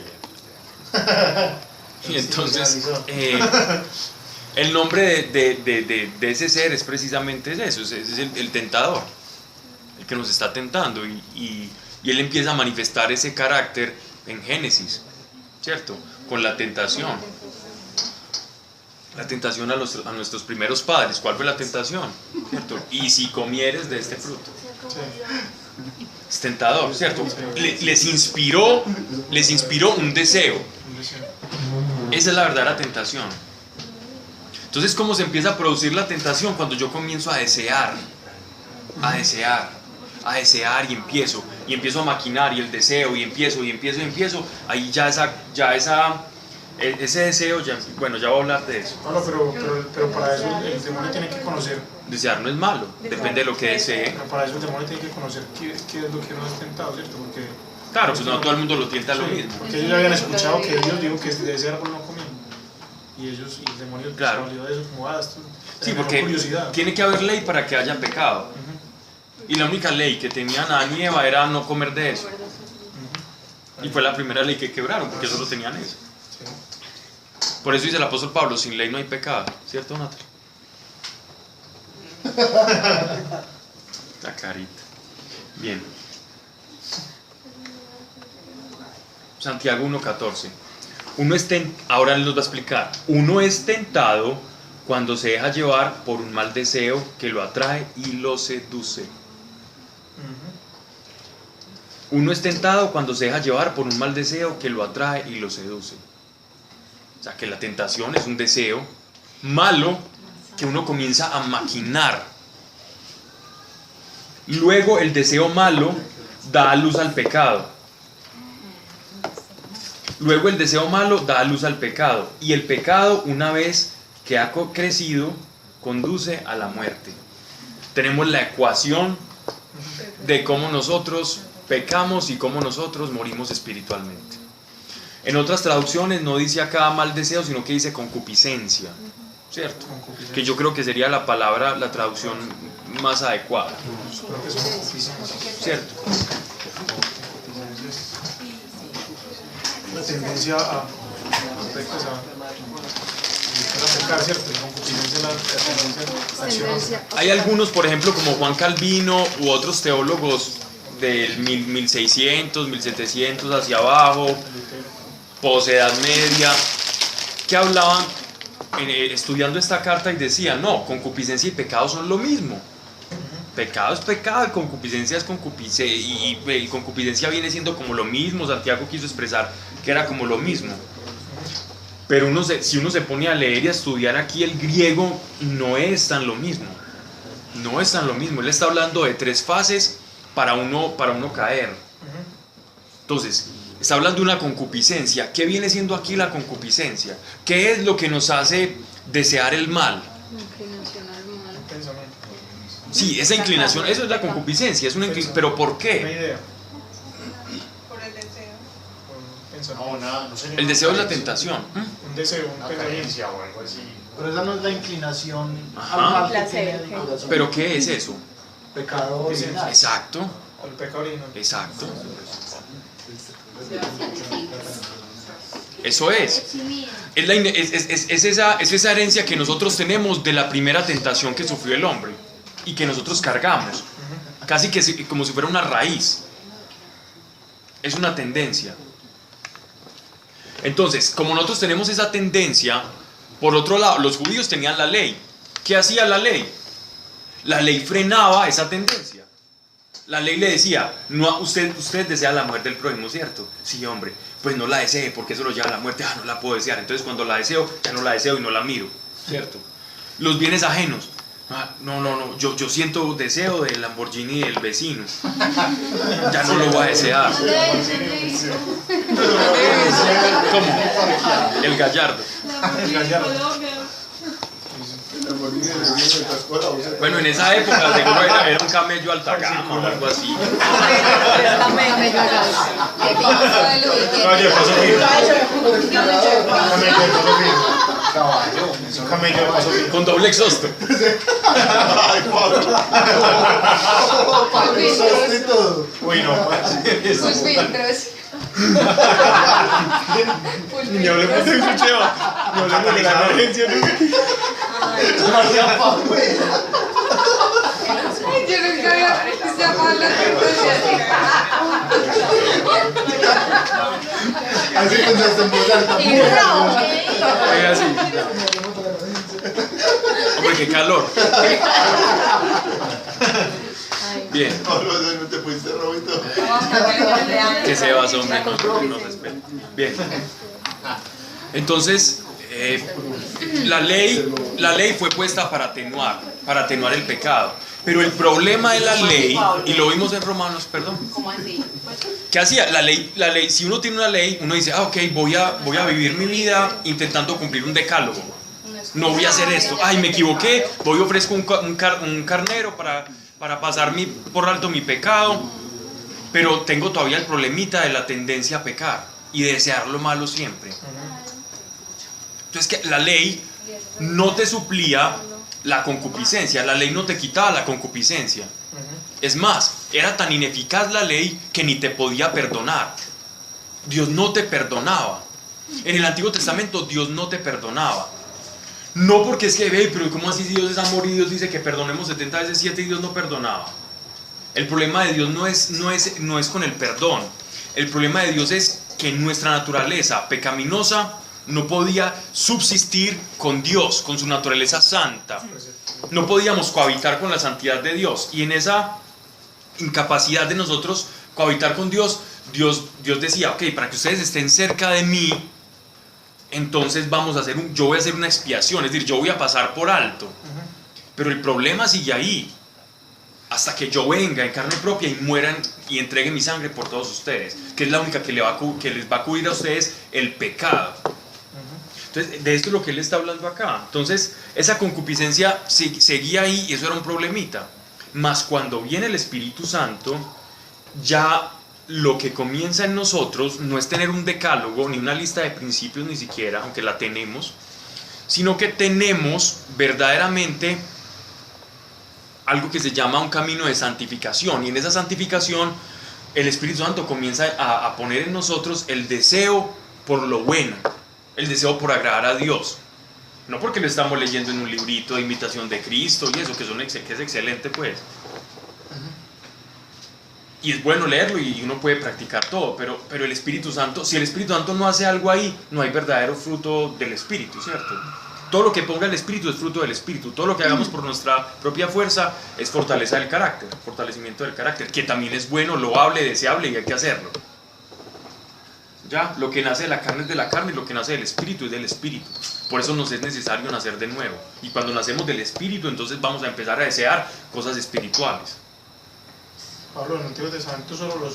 ya. Y entonces, el nombre de ese ser es precisamente eso, es el tentador, el que nos está tentando, y él empieza a manifestar ese carácter en Génesis, ¿cierto? Con la tentación. La tentación a nuestros primeros padres. ¿Cuál fue la tentación? ¿Cierto? Y si comieres de este fruto. Es tentador, ¿cierto? Les inspiró un deseo. Esa es la verdadera tentación. Entonces, ¿cómo se empieza a producir la tentación? Cuando yo comienzo a desear y empiezo a maquinar, y el deseo, y empiezo, ahí ese deseo, ya voy a hablar de eso. Bueno, pero para eso el demonio tiene que conocer. Desear no es malo, depende de lo que desee. Pero para eso el demonio tiene que conocer qué es lo que no es tentado, ¿cierto? Porque Claro, pues no todo el mundo lo tienta lo mismo. porque ellos ya habían escuchado que Dios dijo que de ese árbol no comían. Y el demonio Claro. se valió de eso como esto. Sí, porque curiosidad. tiene que haber ley para que haya pecado. Y la única ley que tenían Adán y Eva era no comer de eso. Y fue la primera ley que quebraron, porque solo tenían eso. Por eso dice el apóstol Pablo, sin ley no hay pecado. ¿Cierto, Natalia? La carita. Bien. Santiago 1:14. Ahora él nos va a explicar. Uno es tentado cuando se deja llevar por un mal deseo que lo atrae y lo seduce. Uno es tentado cuando se deja llevar por un mal deseo que lo atrae y lo seduce. O sea, que la tentación es un deseo malo que uno comienza a maquinar. Luego el deseo malo da a luz al pecado. Luego el deseo malo da a luz al pecado. Y el pecado, una vez que ha crecido, conduce a la muerte. Tenemos la ecuación de cómo nosotros pecamos y cómo nosotros morimos espiritualmente. En otras traducciones no dice acá mal deseo, sino que dice concupiscencia, ¿cierto? Concupiscencia. Que yo creo que sería la traducción más adecuada, ¿cierto? La tendencia a pecar, ¿cierto? La tendencia. Hay algunos, por ejemplo, como Juan Calvino u otros teólogos del 1600, 1700 hacia abajo, posedad media, que hablaban estudiando esta carta y decían, no, concupiscencia y pecado son lo mismo. Pecado es pecado y concupiscencia es concupiscencia, y concupiscencia viene siendo como lo mismo. Santiago quiso expresar que era como lo mismo. Pero si uno se pone a leer y a estudiar aquí el griego, no es tan lo mismo. No es tan lo mismo. Él está hablando de 3 fases para uno caer. Entonces, Está hablando de una concupiscencia. ¿Qué viene siendo aquí la concupiscencia? ¿Qué es lo que nos hace desear el mal? Inclinación al mal. Pensamiento. Sí, esa inclinación, eso es la concupiscencia, es una ¿pero por Una qué? idea. Por el deseo. Un pensamiento. No, nada, no sería El una deseo es la carencia. tentación. Un deseo, un Una pensamiento. carencia o algo así. Pero esa no es la inclinación Ajá. al mal que Placer, tiene el ok. corazón. ¿Pero qué es eso? Pecado original. Exacto, El pecado original. exacto. Eso es. Es esa herencia que nosotros tenemos de la primera tentación que sufrió el hombre y que nosotros cargamos. Casi que como si fuera una raíz. Es una tendencia. Entonces, como nosotros tenemos esa tendencia, por otro lado, los judíos tenían la ley. ¿Qué hacía la ley? La ley frenaba esa tendencia. La ley le decía, no, usted desea la muerte del prójimo, ¿cierto? Sí, hombre, pues no la desee porque eso lo lleva a la muerte. No la puedo desear. Entonces cuando la deseo, ya no la deseo y no la miro, ¿cierto? Los bienes ajenos. No, yo siento deseo del Lamborghini del vecino. Ya no lo voy a desear. ¿Cómo? El Gallardo. Bueno, en esa época seguro era un camello alta gama o algo así. Caballo de paso firme. Caballo. Un camello de paso firme. Con doble exhausto. Ay, Pablo. Usaste todo. Uy, no. Sus filtros. Ni hablemos de eso, Cheva. Ni hablemos de la emergencia. María Pablo. Yo nunca había llamado a la Así pensaste en voz alta. Y rojo. Oye, así. Hombre, qué calor. Bien. Pablo, no te fuiste robito. Que se va, hombre, no respeta. Bien. Entonces, la ley fue puesta para atenuar el pecado. Pero el problema de la ley, y lo vimos en Romanos, perdón. ¿Cómo así? ¿Qué hacía? La ley, si uno tiene una ley, uno dice, ok, voy a vivir mi vida intentando cumplir un decálogo. No voy a hacer esto. Ay, me equivoqué, voy a ofrezco un carnero para pasar por alto mi pecado. Pero tengo todavía el problemita de la tendencia a pecar y de desear lo malo siempre. Entonces que la ley no te suplía la concupiscencia, la ley no te quitaba la concupiscencia. Es más, era tan ineficaz la ley que ni te podía perdonar. Dios no te perdonaba. En el Antiguo Testamento Dios no te perdonaba. No porque es que, pero ¿cómo así si Dios es amor y Dios dice que perdonemos 70 veces 7 y Dios no perdonaba? El problema de Dios no es con el perdón. El problema de Dios es que nuestra naturaleza pecaminosa no podía subsistir con Dios, con su naturaleza santa. No podíamos cohabitar con la santidad de Dios. Y en esa incapacidad de nosotros cohabitar con Dios, Dios decía, ok, para que ustedes estén cerca de mí, entonces yo voy a hacer una expiación, es decir, yo voy a pasar por alto. Pero el problema sigue ahí, hasta que yo venga en carne propia y mueran y entregue mi sangre por todos ustedes, que es la única que les va a cubrir a ustedes el pecado. Entonces, de esto es lo que él está hablando acá. Entonces, esa concupiscencia seguía ahí y eso era un problemita. Mas cuando viene el Espíritu Santo, ya lo que comienza en nosotros no es tener un decálogo, ni una lista de principios ni siquiera, aunque la tenemos, sino que tenemos verdaderamente algo que se llama un camino de santificación. Y en esa santificación, el Espíritu Santo comienza a poner en nosotros el deseo por lo bueno, el deseo por agradar a Dios. No porque lo estamos leyendo en un librito de imitación de Cristo y eso, que es excelente, pues. Y es bueno leerlo y uno puede practicar todo, pero el Espíritu Santo, si el Espíritu Santo no hace algo ahí, no hay verdadero fruto del Espíritu, ¿cierto? Todo lo que ponga el Espíritu es fruto del Espíritu. Todo lo que hagamos por nuestra propia fuerza es fortaleza del carácter, fortalecimiento del carácter, que también es bueno, loable, deseable y hay que hacerlo. Ya, lo que nace de la carne es de la carne y lo que nace del Espíritu es del Espíritu. Por eso nos es necesario nacer de nuevo. Y cuando nacemos del Espíritu, entonces vamos a empezar a desear cosas espirituales. Pablo, en el Antiguo Testamento solo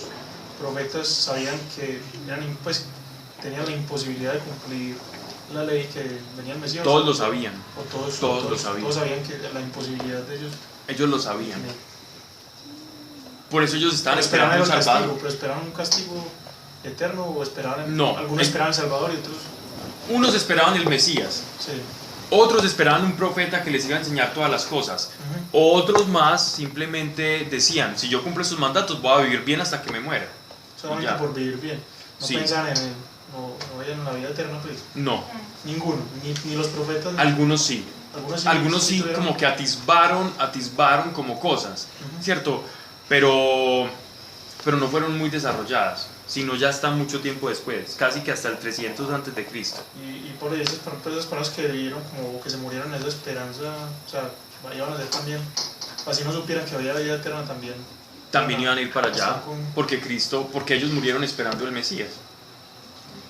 profetas sabían que pues, tenían la imposibilidad de cumplir la ley, que venía el Mesías? Todos lo sabían. ¿O todos lo sabían. Todos sabían que la imposibilidad de ellos. Ellos lo sabían. Sí. Por eso ellos estaban Pero esperando un Salvador. castigo, ¿pero esperaban un castigo eterno o esperaban? No. Algunos esperaban el Salvador y otros. Unos esperaban el Mesías. Sí. Otros esperaban un profeta que les iba a enseñar todas las cosas. Otros más simplemente decían, si yo cumplo estos mandatos voy a vivir bien hasta que me muera. Solamente por vivir bien. No Sí. pensaban no vayan en la vida eterna, pues. No, Ninguno, ni los profetas. algunos sí. Algunos sí tuvieron- como que atisbaron como cosas, ¿cierto? Pero no fueron muy desarrolladas, sino ya hasta mucho tiempo después, casi que hasta el 300 antes de Cristo. Y por esas personas que vivieron como que se murieron en esa esperanza, o sea, iban a ser también, así no supieran que había vida eterna también. También iban a ir para allá, Están con- porque ellos murieron esperando el Mesías.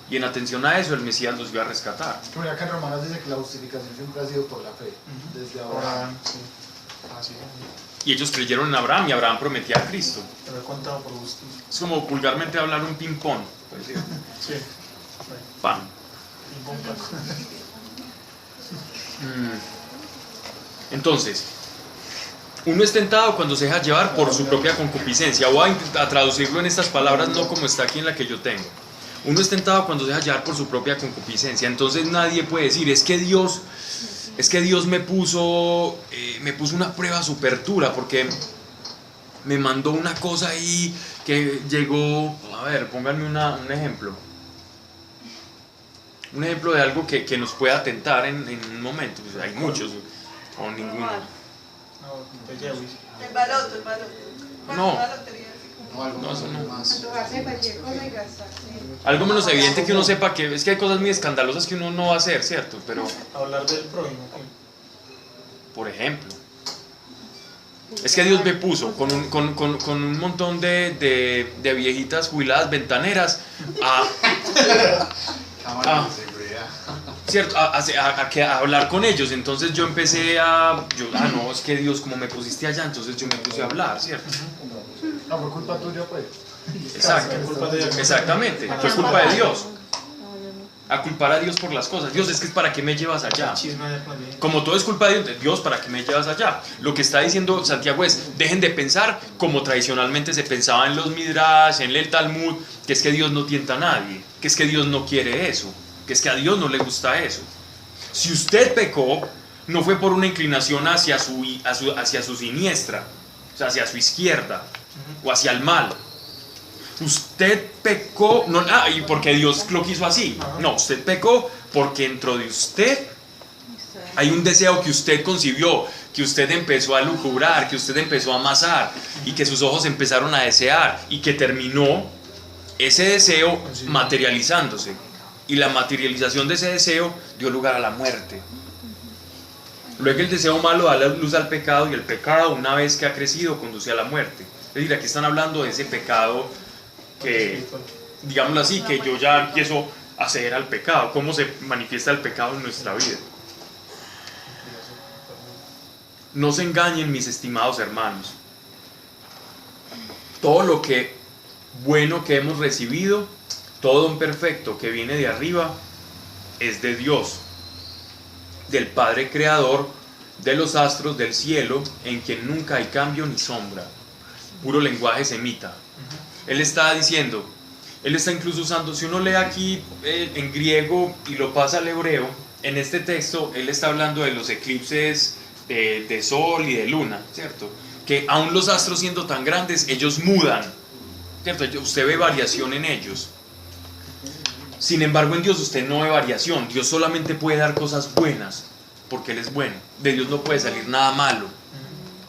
Y en atención a eso, el Mesías los iba a rescatar. Mira que en Romanos dice que la justificación siempre ha sido por la fe, desde ahora. Abraham, sí. Así Y ellos creyeron en Abraham y Abraham prometía a Cristo. te lo he contado por justicia. Es como vulgarmente hablar un ping-pong. Pues, ¿sí? Sí. Pam. Y bom, placo. Entonces, uno es tentado cuando se deja llevar por su propia concupiscencia. Voy a intentar traducirlo en estas palabras, no como está aquí en la que yo tengo. Uno es tentado cuando se deja llevar por su propia concupiscencia. Entonces nadie puede decir, es que Dios me puso una prueba súper dura, porque me mandó una cosa ahí que llegó. A ver, pónganme un ejemplo. Un ejemplo de algo que nos pueda tentar en un momento. Pues hay muchos, o ninguno. No, de Jewis. El baloto. Bueno, No. la lotería, así como. No, algo No, eso no. más. Antojarse cualquier cosa y gastarse. Algo menos evidente que uno sepa que es que hay cosas muy escandalosas que uno no va a hacer, ¿cierto? Pero, Hablar del prójimo. ¿Qué? por ejemplo, es que Dios me puso con un montón de viejitas jubiladas ventaneras Cámara de seguridad. ¿cierto? A hablar con ellos. Entonces yo empecé no, es que Dios, como me pusiste allá, entonces yo me puse a hablar, ¿cierto? No, fue culpa tuya, pues. Exacto. ¿Qué culpa de ella? Exactamente, fue culpa de Dios. A culpar a Dios por las cosas. Dios, es que es para qué me llevas allá. Chisme de también. Como todo es culpa de Dios, ¿para qué me llevas allá? Lo que está diciendo Santiago es, dejen de pensar como tradicionalmente se pensaba en los Midrash, en el Talmud, que es que Dios no tienta a nadie, que es que Dios no quiere eso, que es que a Dios no le gusta eso. Si usted pecó, no fue por una inclinación hacia su siniestra, o sea, hacia su izquierda, o hacia el mal. Usted pecó, y porque Dios lo quiso así. No, usted pecó porque dentro de usted hay un deseo que usted concibió, que usted empezó a lujurar, que usted empezó a amasar, y que sus ojos empezaron a desear, y que terminó ese deseo materializándose. Y la materialización de ese deseo dio lugar a la muerte. Luego el deseo malo da la luz al pecado, y el pecado, una vez que ha crecido, conduce a la muerte. Es decir, aquí están hablando de ese pecado que, digámoslo así, que yo ya empiezo a ceder al pecado. ¿Cómo se manifiesta el pecado en nuestra vida? No se engañen, mis estimados hermanos. Todo lo que bueno que hemos recibido, todo don perfecto que viene de arriba, es de Dios, del Padre Creador de los astros del cielo, en quien nunca hay cambio ni sombra. Puro lenguaje semita. Él está diciendo, él está incluso usando, si uno lee aquí en griego y lo pasa al hebreo, en este texto él está hablando de los eclipses de sol y de luna, ¿cierto? Que aún los astros siendo tan grandes, ellos mudan, ¿cierto? Usted ve variación en ellos. Sin embargo, en Dios usted no ve variación. Dios solamente puede dar cosas buenas, porque Él es bueno. De Dios no puede salir nada malo.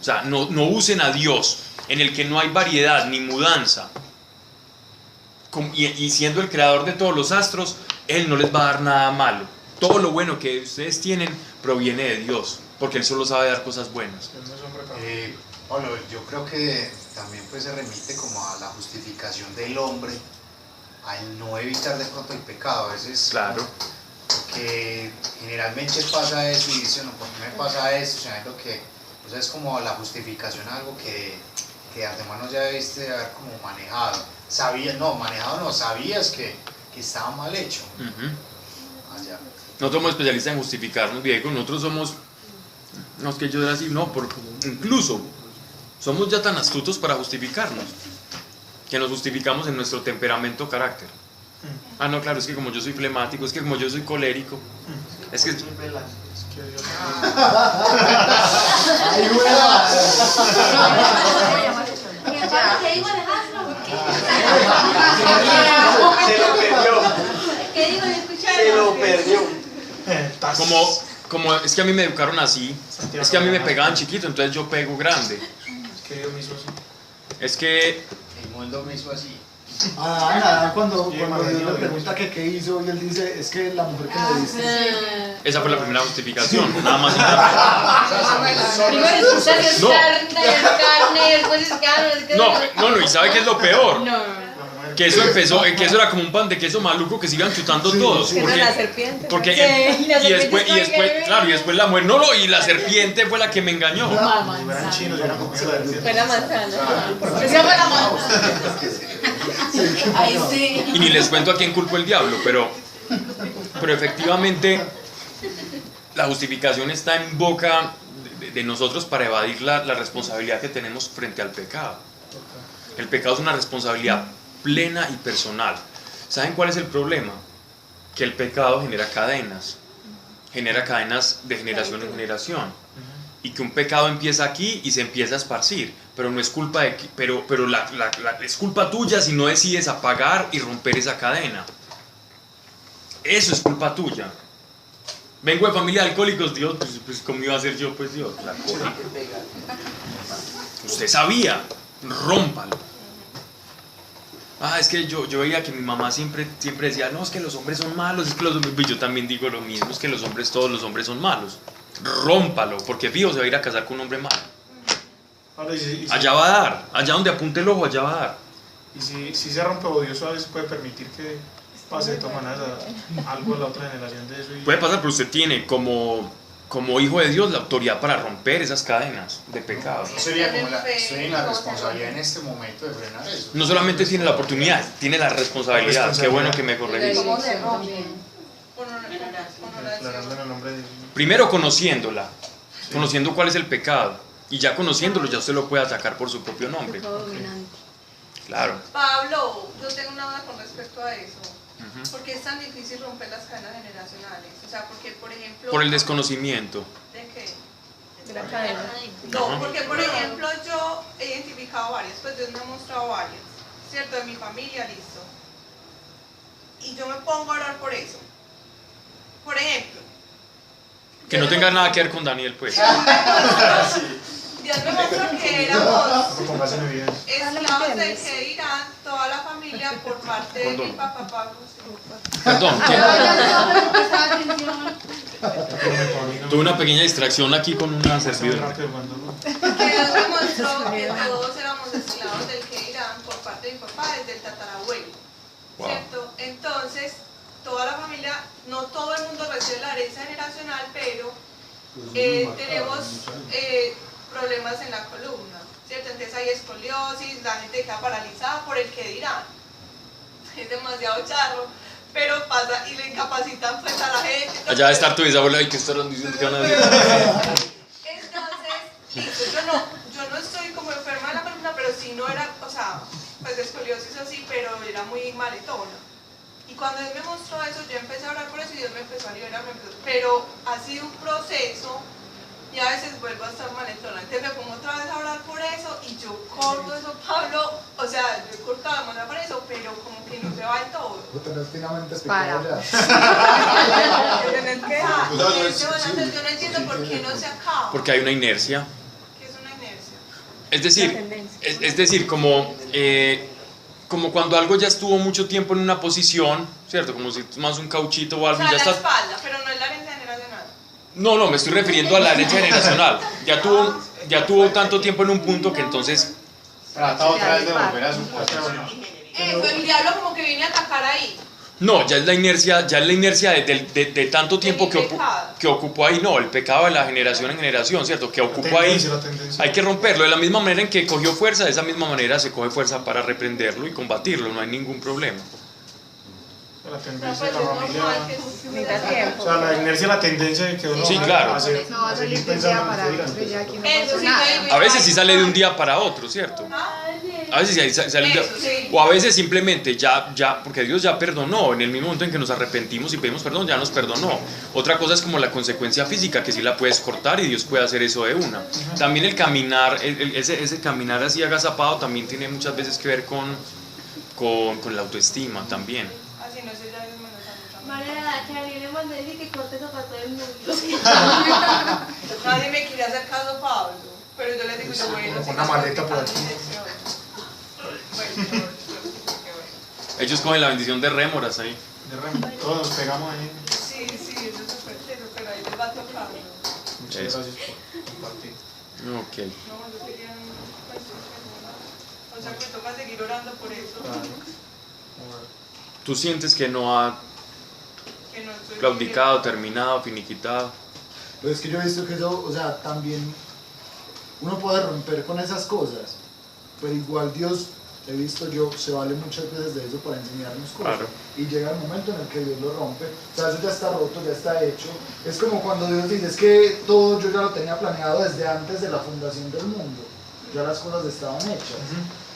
O sea, no usen a Dios, en el que no hay variedad ni mudanza. Y siendo el creador de todos los astros, Él no les va a dar nada malo. Todo lo bueno que ustedes tienen proviene de Dios, porque Él solo sabe dar cosas buenas. Pablo, yo creo que también pues se remite como a la justificación del hombre, al no evitar de pronto el pecado. A veces, claro, porque generalmente pasa eso y dicen, no, ¿por qué me pasa esto? Sabiendo que, o sea, es como la justificación, algo que de antemano ya debiste haber como manejado. sabías que estaba mal hecho. Allá. No somos especialistas en justificarnos, Diego, nosotros somos, no es que yo era así, no, porque incluso somos ya tan astutos para justificarnos, que nos justificamos en nuestro temperamento o carácter. Ah, no, claro, es que como yo soy flemático, es que como yo soy colérico, es que... Es que Dios ¡Ay, güey! ¿Qué dijo Alejandro? Se lo perdió. ¿Qué dijo? ¿No escucharon? Se lo perdió. Como es que a mí me educaron así, es que a mí me pegaban chiquito, entonces yo pego grande. Es que Dios me hizo así. Es que... El mundo me hizo así. Cuando Dios le pregunta que qué hizo y él dice, es que la mujer que me diste. Esa fue la primera justificación, nada más. Primero escuchar que es No. carne, después es carne. No, y ¿sabe qué es lo peor? No. Que eso empezó, que eso era como un pan de queso maluco que se iban chutando todos. Que no la serpiente. Porque Sí, y la y después, serpiente claro, y después la mujer, y la serpiente fue la que me engañó. Si fueran chinos, hubieran comido la Fue la manzana. Esa fue la mano. Ay, sí. Y ni les cuento a quién culpo el diablo, pero efectivamente la justificación está en boca de nosotros para evadir la responsabilidad que tenemos frente al pecado. El pecado es una responsabilidad plena y personal. ¿Saben cuál es el problema? Que el pecado genera cadenas de generación en generación, y que un pecado empieza aquí y se empieza a esparcir, pero no es culpa de pero es culpa tuya si no decides apagar y romper esa cadena. Eso es culpa tuya. Vengo de familia de alcohólicos, Dios, pues ¿cómo iba a ser yo? Pues Dios, la alcohólico. Usted sabía, rómpalo. Es que yo veía que mi mamá siempre decía, no, es que los hombres son malos, es que los hombres, yo también digo lo mismo, es que todos los hombres son malos. Rómpalo, porque fijo se va a ir a casar con un hombre malo. Ahora, Allá va a dar, allá donde apunte el ojo, allá va a dar. Y si se rompe, o Dios a veces puede permitir que pase de todas maneras algo a la otra generación de eso. Puede pasar, pero usted tiene como hijo de Dios la autoridad para romper esas cadenas de pecado. No sería como estoy en la responsabilidad en este momento de frenar eso. No solamente tiene la oportunidad, tiene la responsabilidad. Qué bueno que me corregiste. ¿Cómo se rompe? Declararlo en el nombre de Dios. Primero conociéndola, conociendo cuál es el pecado, y ya conociéndolo ya usted lo puede atacar por su propio nombre. Claro. Pablo, yo tengo una duda con respecto a eso. ¿Por qué es tan difícil romper las cadenas generacionales? O sea, porque, por ejemplo... Por el desconocimiento. ¿De qué? De la cadena. No, porque, por ejemplo, yo he identificado varias, pues Dios me ha mostrado varias, ¿cierto? De mi familia, listo. Y yo me pongo a orar por eso. Por ejemplo... Que no tenga nada que ver con Daniel, pues. Dios me mostró que éramos No pongas en evidencia. esclavos del que dirán toda la familia por parte de mi papá Pablo. Perdón, Prestaba atención. tuve una pequeña distracción aquí con una servidora. Que Dios me mostró que todos éramos esclavos del que dirán por parte de mi papá desde el tatarabuelo. Wow. ¿Cierto? Entonces, toda la familia, no todo el mundo recibe la herencia generacional, pero tenemos problemas en la columna, ¿cierto? Entonces hay escoliosis, la gente queda paralizada por el que dirán. Es demasiado charro, pero pasa y le incapacitan pues a la gente. Allá va a estar tu bisabuela y que estarán diciendo que van a decir. Entonces, listo, yo no estoy como enferma de la columna, pero sí no era, o sea, pues de escoliosis así, pero era muy maletona. Y cuando Dios me mostró eso, yo empecé a orar por eso y Dios me empezó a liberar, pero ha sido un proceso y a veces vuelvo a estar maletona. Entonces me pongo otra vez a orar por eso y yo corto eso, Pablo, o sea, yo he cortado de manera por eso, pero como que no se va del todo. Tenés finamente Para. explicado Tenés que dejar. Entonces yo no entiendo por qué no se acaba. Porque hay una inercia. ¿Qué es una inercia? Es decir, como cuando algo ya estuvo mucho tiempo en una posición, ¿cierto? Como si tomas un cauchito o algo O sea, y ya la está. espalda, pero no es la herencia generacional. No, me estoy refiriendo a la herencia generacional. Ya tuvo tanto tiempo en un punto que entonces. Trata otra vez de volver a su puesto. Eso, el diablo como que viene a atacar ahí. No, ya es la inercia de tanto tiempo que ocupó ahí. No, el pecado de la generación en generación, ¿cierto? Que ocupó ahí. Hay que romperlo. De la misma manera en que cogió fuerza, de esa misma manera se coge fuerza para reprenderlo y combatirlo. No hay ningún problema. La tendencia de la familia. Necesita tiempo. O sea, la inercia, la tendencia de que uno Sí, claro. No va a salir de un día para otro ya que no pasa nada. A veces sí sale de un día para otro, ¿cierto? A veces sí sale de un día. O a veces simplemente ya, porque Dios ya perdonó. En el mismo momento en que nos arrepentimos y pedimos perdón, ya nos perdonó. Otra cosa es como la consecuencia física, que sí la puedes cortar y Dios puede hacer eso de una. También el caminar, ese caminar así agazapado también tiene muchas veces que ver con la autoestima también. Así no sé, ya mismo nos han María, que Ariel le mandé decir que corte zapato del novio. Nadie me quiere hacer caso, Pablo. Pero yo le digo, yo bueno, una maleta por aquí. Bueno, Ellos cogen la bendición de rémoras ahí. Todos nos pegamos ahí. sí, eso es súper chévere, pero ahí les va tocando. Muchas gracias por compartir. Ok. No, yo quería o sea que me toca seguir orando por eso. ¿Tú sientes que no ha Que no estoy claudicado, terminado, finiquitado? Pero es que yo he visto que eso, o sea, también uno puede romper con esas cosas, pero igual Dios, he visto yo, se vale muchas veces de eso para enseñarnos cosas. Claro. Y llega el momento en el que Dios lo rompe. O sea, eso ya está roto, ya está hecho. Es como cuando Dios dice, es que todo yo ya lo tenía planeado desde antes de la fundación del mundo. Ya las cosas estaban hechas.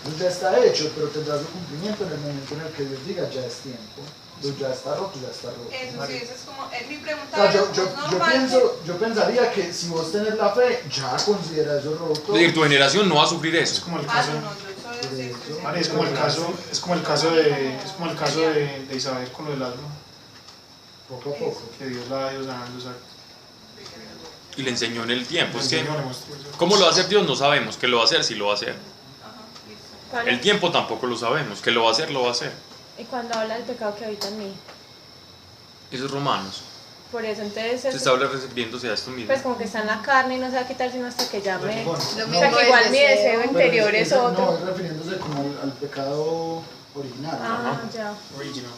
Entonces ya está hecho, pero tendrá su cumplimiento en el momento en el que Dios diga, ya es tiempo. Entonces ya está roto, ya está roto. Eso sí, eso es como, mi pregunta O sea, es yo pensaría que si vos tenés la fe, ya considera eso roto. Es decir, tu generación no va a sufrir Es eso. como el caso. Mari, es como el caso de Isabel con lo del asma. Poco a poco. Que Dios la ha ido sanando, exacto. Y le enseñó en el tiempo. Es que, Señor, le mostró eso. ¿cómo lo va a hacer Dios? No sabemos. ¿Qué lo va a hacer? Sí lo va a hacer. Cuando- El tiempo tampoco lo sabemos. ¿Qué lo va a hacer? Lo va a hacer. Y cuando habla del pecado que habita en mí. Eso es Romanos. Por eso, entonces, Se está refiriéndose a esto mismo. pues como que está en la carne y no se va a quitar sino hasta que llame. Lo O sea, mismo que igual el mi deseo deseo. interior es No, otro. es refiriéndose como al pecado original. Ah, ya. Original.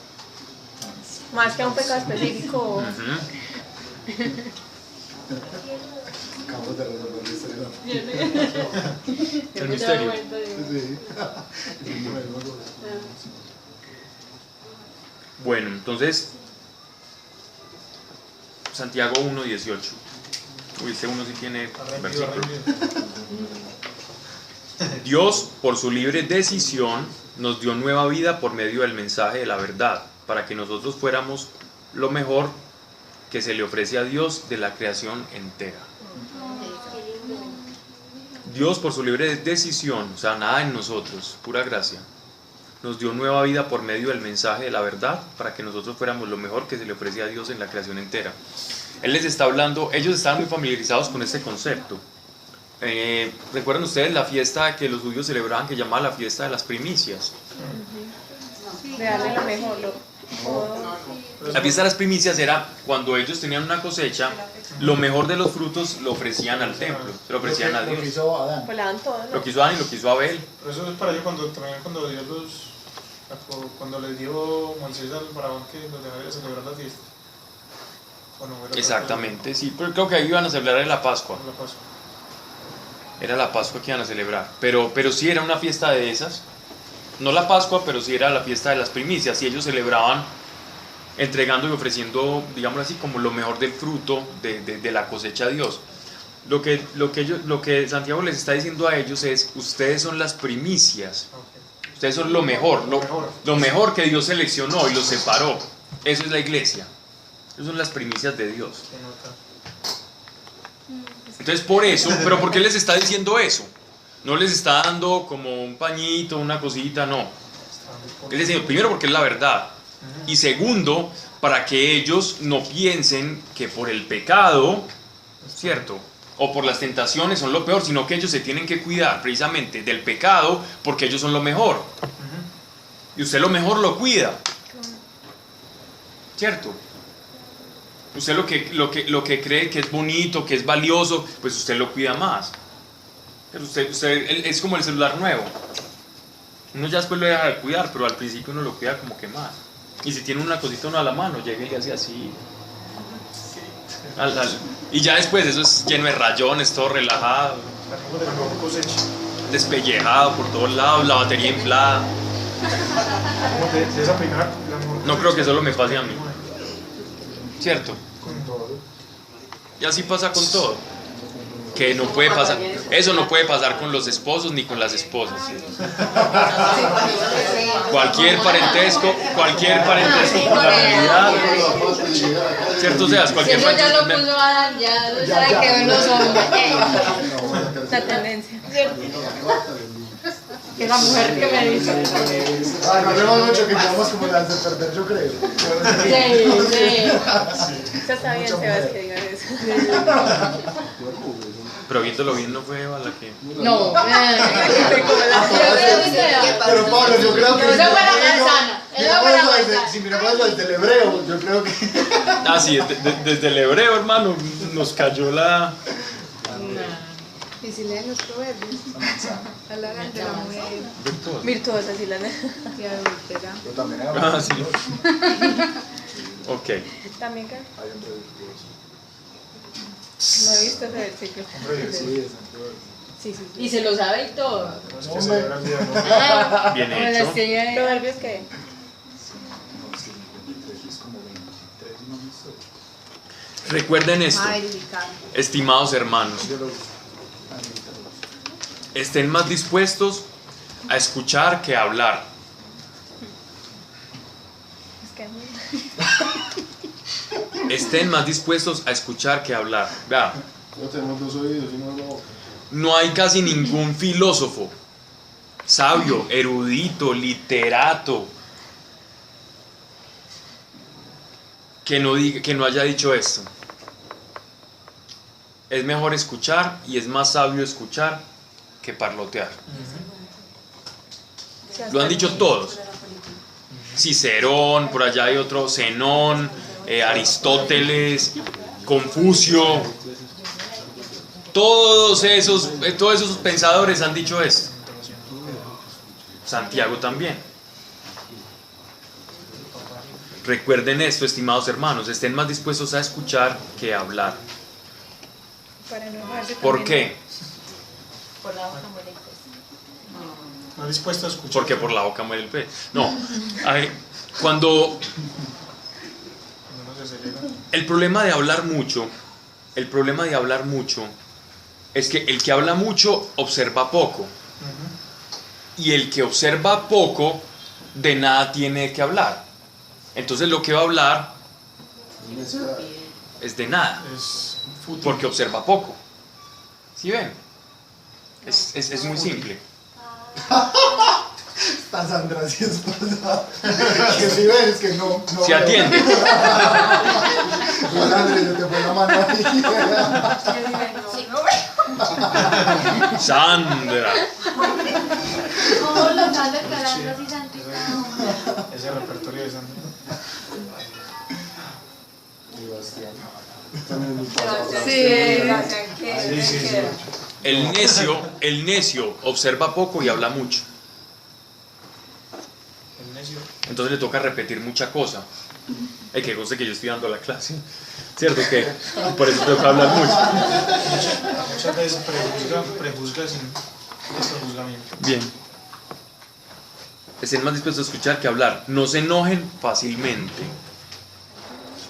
Más que a un pecado específico. Acabamos de resolver la historia. El misterio. Sí. Bueno, entonces, Santiago 1:18. Uy, este uno sí tiene versículo. Dios, por su libre decisión, nos dio nueva vida por medio del mensaje de la verdad, para que nosotros fuéramos lo mejor que se le ofrece a Dios de la creación entera. Dios, por su libre decisión, o sea, nada en nosotros, pura gracia, nos dio nueva vida por medio del mensaje de la verdad, para que nosotros fuéramos lo mejor que se le ofrece a Dios en la creación entera. Él les está hablando, ellos estaban muy familiarizados con este concepto. ¿Recuerdan ustedes la fiesta que los judíos celebraban, que llamaba la fiesta de las primicias? De darle lo mejor. La fiesta de las primicias era cuando ellos tenían una cosecha, lo mejor de los frutos lo ofrecían al templo, se lo ofrecían a Lo que Dios. hizo Adán. Pues le dan todo, ¿no? Lo quiso Adán y lo quiso Abel. Pero eso es para ellos cuando Dios cuando les dio Moisés al faraón que los dejara celebrar la fiesta. ¿O no? Era Exactamente, sí, pero creo que ahí iban a celebrar en la Pascua. la Pascua. Era la Pascua que iban a celebrar, pero sí era una fiesta de esas. No la Pascua, pero sí era la fiesta de las primicias, y ellos celebraban entregando y ofreciendo, digámoslo así, como lo mejor del fruto de la cosecha a Dios. Lo que Santiago les está diciendo a ellos es: ustedes son las primicias, ustedes son lo mejor que Dios seleccionó y los separó. Eso es la iglesia, esas son las primicias de Dios. Entonces, por eso, pero ¿por qué les está diciendo eso? No les está dando como un pañito, una cosita, no. Él les dice, primero, porque es la verdad. Y segundo, para que ellos no piensen que por el pecado, ¿cierto?, o por las tentaciones son lo peor, sino que ellos se tienen que cuidar precisamente del pecado, porque ellos son lo mejor. Y usted lo mejor lo cuida, ¿cierto? Usted lo que cree que es bonito, que es valioso, pues usted lo cuida más. Pero usted es como el celular nuevo. Uno ya después lo deja de cuidar, pero al principio uno lo cuida como que más. Y si tiene una cosita uno a la mano, llega y le hace así. Y ya después eso es lleno de rayones, todo relajado. Despellejado por todos lados, la batería inflada. No creo que solo me pase a mí. ¿Cierto? Y así pasa con todo. Que no puede pasar, eso no puede pasar con los esposos ni con las esposas. Cualquier parentesco con la realidad. ¿Cierto? O sea, cualquier Eso ya lo puso Adam, ya lo sabe que ven los hombres. La tendencia. Que la mujer que me dice. No hablemos mucho que quedamos como las de perder, yo creo. Sí. Eso está bien, Sebas, que digan eso. Pero viéndolo bien no fue Eva la que... No. Pero Pablo, yo creo que... Esa fue la manzana. Esa fue la manzana. Si miramos desde el hebreo, yo creo que... Ah, sí, desde el hebreo, hermano, nos cayó la... Y si leen los proverbios, hablarán de la mujer Virtuosa, sí, la que adultera. Pero también Ah, sí. Ok. ¿También qué? No he visto ese versículo. Sí. Y se lo sabe y todo. Bien hecho. ¿Proverbios qué? Recuerden esto, estimados hermanos. Estén más dispuestos a escuchar que a hablar. Estén más dispuestos a escuchar que a hablar. Vea, tenemos 2 oídos y no lo... no hay casi ningún filósofo, sabio, erudito, literato, que no haya dicho esto. Es mejor escuchar y es más sabio escuchar que parlotear. Lo han dicho todos. Cicerón, por allá hay otro, Zenón, Aristóteles, Confucio. Todos esos pensadores han dicho esto. Santiago también. Recuerden esto, estimados hermanos, estén más dispuestos a escuchar que a hablar. Para enojarse. ¿Por qué? Por la boca muere el pez. No dispuesto a escuchar. Porque por la boca muere el pez. No, cuando el problema de hablar mucho es que el que habla mucho observa poco. Y el que observa poco de nada tiene que hablar. Entonces lo que va a hablar es de nada. Porque observa poco. ¿Sí ven? Es muy simple. Está Sandra, si es verdad. Que si ven, es que no Se atiende. Juan Andrés, yo te pongo la mano ahí. Sí, no veo. Sandra. ¿Cómo lo están declarando así, Santiago? Ese repertorio de Sandra. El necio observa poco y habla mucho. Entonces le toca repetir mucha cosa. Hay que goce que yo estoy dando la clase. ¿Cierto? Que por eso tengo que hablar mucho. Muchas veces prejuzga sin nuestro juzgamiento. Bien. Estén más dispuestos a escuchar que a hablar. No se enojen fácilmente.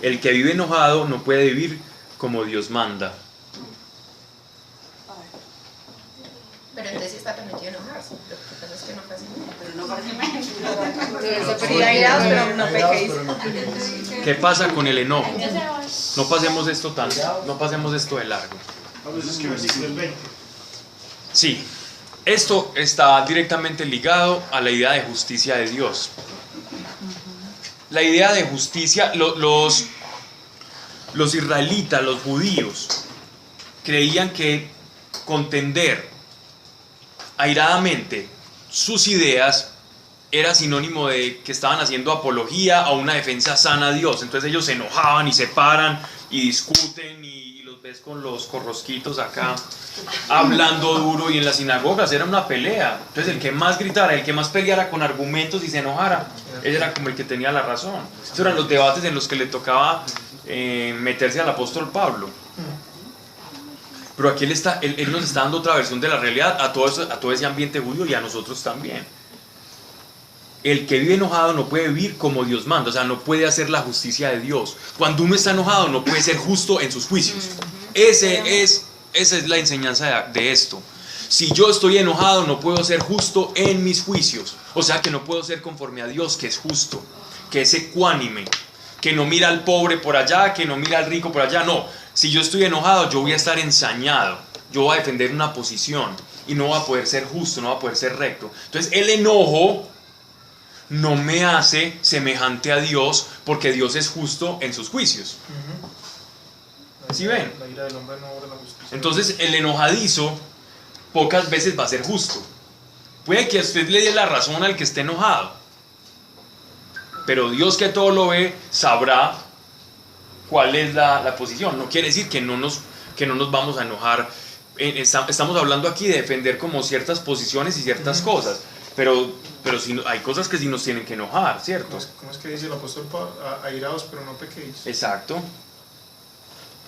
El que vive enojado no puede vivir como Dios manda. Pero entonces sí está permitido enojarse. Lo que pasa es que no fácilmente. Pero no no pequéis. ¿Qué pasa con el enojo? No pasemos esto de largo. Sí, esto está directamente ligado a la idea de justicia de Dios. La idea de justicia, los israelitas, los judíos, creían que contender airadamente sus ideas era sinónimo de que estaban haciendo apología a una defensa sana a Dios. Entonces ellos se enojaban y se paran y discuten y ves con los corrosquitos acá, hablando duro, y en las sinagogas era una pelea. Entonces el que más gritara, el que más peleara con argumentos y se enojara, ese era como el que tenía la razón. Esos eran los debates en los que le tocaba meterse al apóstol Pablo. Pero aquí él nos está dando otra versión de la realidad a todo ese ambiente judío y a nosotros también. El que vive enojado no puede vivir como Dios manda, o sea, no puede hacer la justicia de Dios. Cuando uno está enojado no puede ser justo en sus juicios. Esa es la enseñanza de esto. Si yo estoy enojado no puedo ser justo en mis juicios. O sea que no puedo ser conforme a Dios, que es justo, que es ecuánime, que no mira al pobre por allá, que no mira al rico por allá. No, si yo estoy enojado yo voy a estar ensañado, yo voy a defender una posición y no voy a poder ser justo, no voy a poder ser recto. Entonces el enojo no me hace semejante a Dios, porque Dios es justo en sus juicios. ¿Sí ven? La ira del hombre no obra la justicia. Entonces el enojadizo pocas veces va a ser justo. Puede que usted le dé la razón al que esté enojado, pero Dios, que todo lo ve, sabrá cuál es la posición. No quiere decir que no nos vamos a enojar. Estamos hablando aquí de defender como ciertas posiciones y ciertas cosas, pero hay cosas que sí nos tienen que enojar, ¿cierto? ¿Cómo es que dice el apóstol Pablo? Airaos, pero no pequéis. Exacto.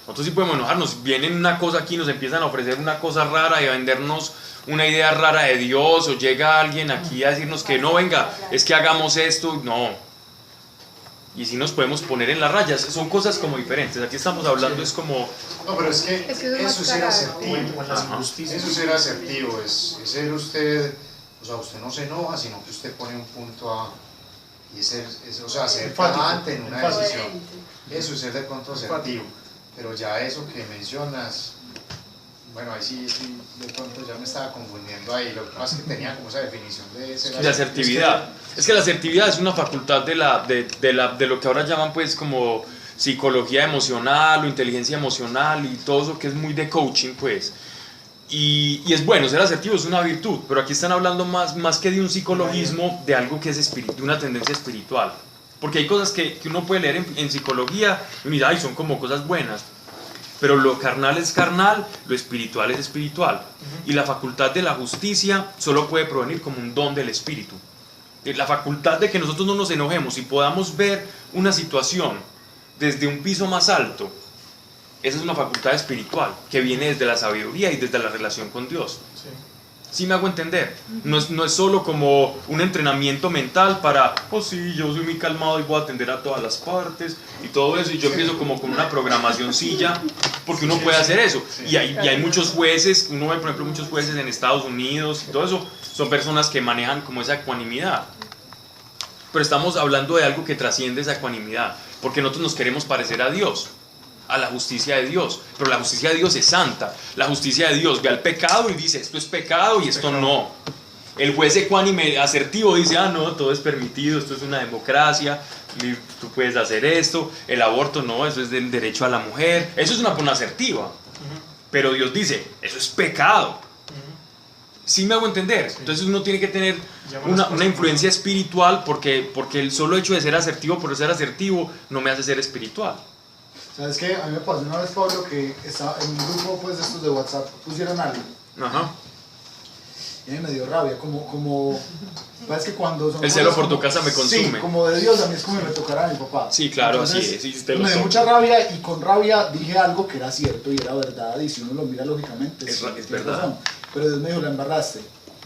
Nosotros sí podemos enojarnos. Vienen una cosa aquí, nos empiezan a ofrecer una cosa rara y a vendernos una idea rara de Dios, o llega alguien aquí a decirnos que no, venga, es que hagamos esto. No. Y si nos podemos poner en las rayas, son cosas como diferentes. Aquí estamos hablando, es como... No, pero es que eso es ser asertivo. Eso es ser asertivo, es ser usted... O sea, usted no se enoja, sino que usted pone un punto A y ser tajante en una decisión. Eso es ser de pronto asertivo. Pero ya eso que mencionas, bueno, ahí sí de pronto ya me estaba confundiendo ahí. Lo que pasa es que tenía como esa definición de ser de asertividad. Es que la asertividad es una facultad de lo que ahora llaman pues como psicología emocional o inteligencia emocional y todo eso que es muy de coaching pues. Y es bueno, ser asertivo es una virtud, pero aquí están hablando más que de un psicologismo, de algo que es de una tendencia espiritual. Porque hay cosas que uno puede leer en psicología y mira, ay, son como cosas buenas, pero lo carnal es carnal, lo espiritual es espiritual. Y la facultad de la justicia solo puede provenir como un don del espíritu. La facultad de que nosotros no nos enojemos y podamos ver una situación desde un piso más alto, esa es una facultad espiritual que viene desde la sabiduría y desde la relación con Dios. ¿Sí me hago entender? No es solo como un entrenamiento mental para, oh sí, yo soy muy calmado y voy a atender a todas las partes y todo eso, y yo empiezo como con una programacioncilla, porque uno puede hacer eso. Y hay muchos jueces, uno ve por ejemplo muchos jueces en Estados Unidos y todo eso, son personas que manejan como esa ecuanimidad. Pero estamos hablando de algo que trasciende esa ecuanimidad, porque nosotros nos queremos parecer a Dios, a la justicia de Dios, pero la justicia de Dios es santa. La justicia de Dios ve al pecado y dice, esto es pecado y esto no. El juez ecuánime asertivo dice, ah no, todo es permitido, esto es una democracia, tú puedes hacer esto, el aborto no, eso es del derecho a la mujer. Eso es una persona asertiva, pero Dios dice, eso es pecado. ¿Sí me hago entender? Entonces uno tiene que tener una influencia espiritual, porque el solo hecho de ser asertivo por ser asertivo no me hace ser espiritual. ¿Sabes qué? A mí me pasó una vez, Pablo, que estaba en un grupo pues, de estos de WhatsApp, pusieron algo. Ajá. Y a mí me dio rabia, como parece que cuando... El celo por tu casa me consume. Sí, como de Dios, a mí es como me tocará a mi papá. Sí, claro, entonces, así es. Me dio mucha rabia y con rabia dije algo que era cierto y era verdad, y si uno lo mira lógicamente, es tiene verdad. razón. Pero Dios me dijo, la embarraste,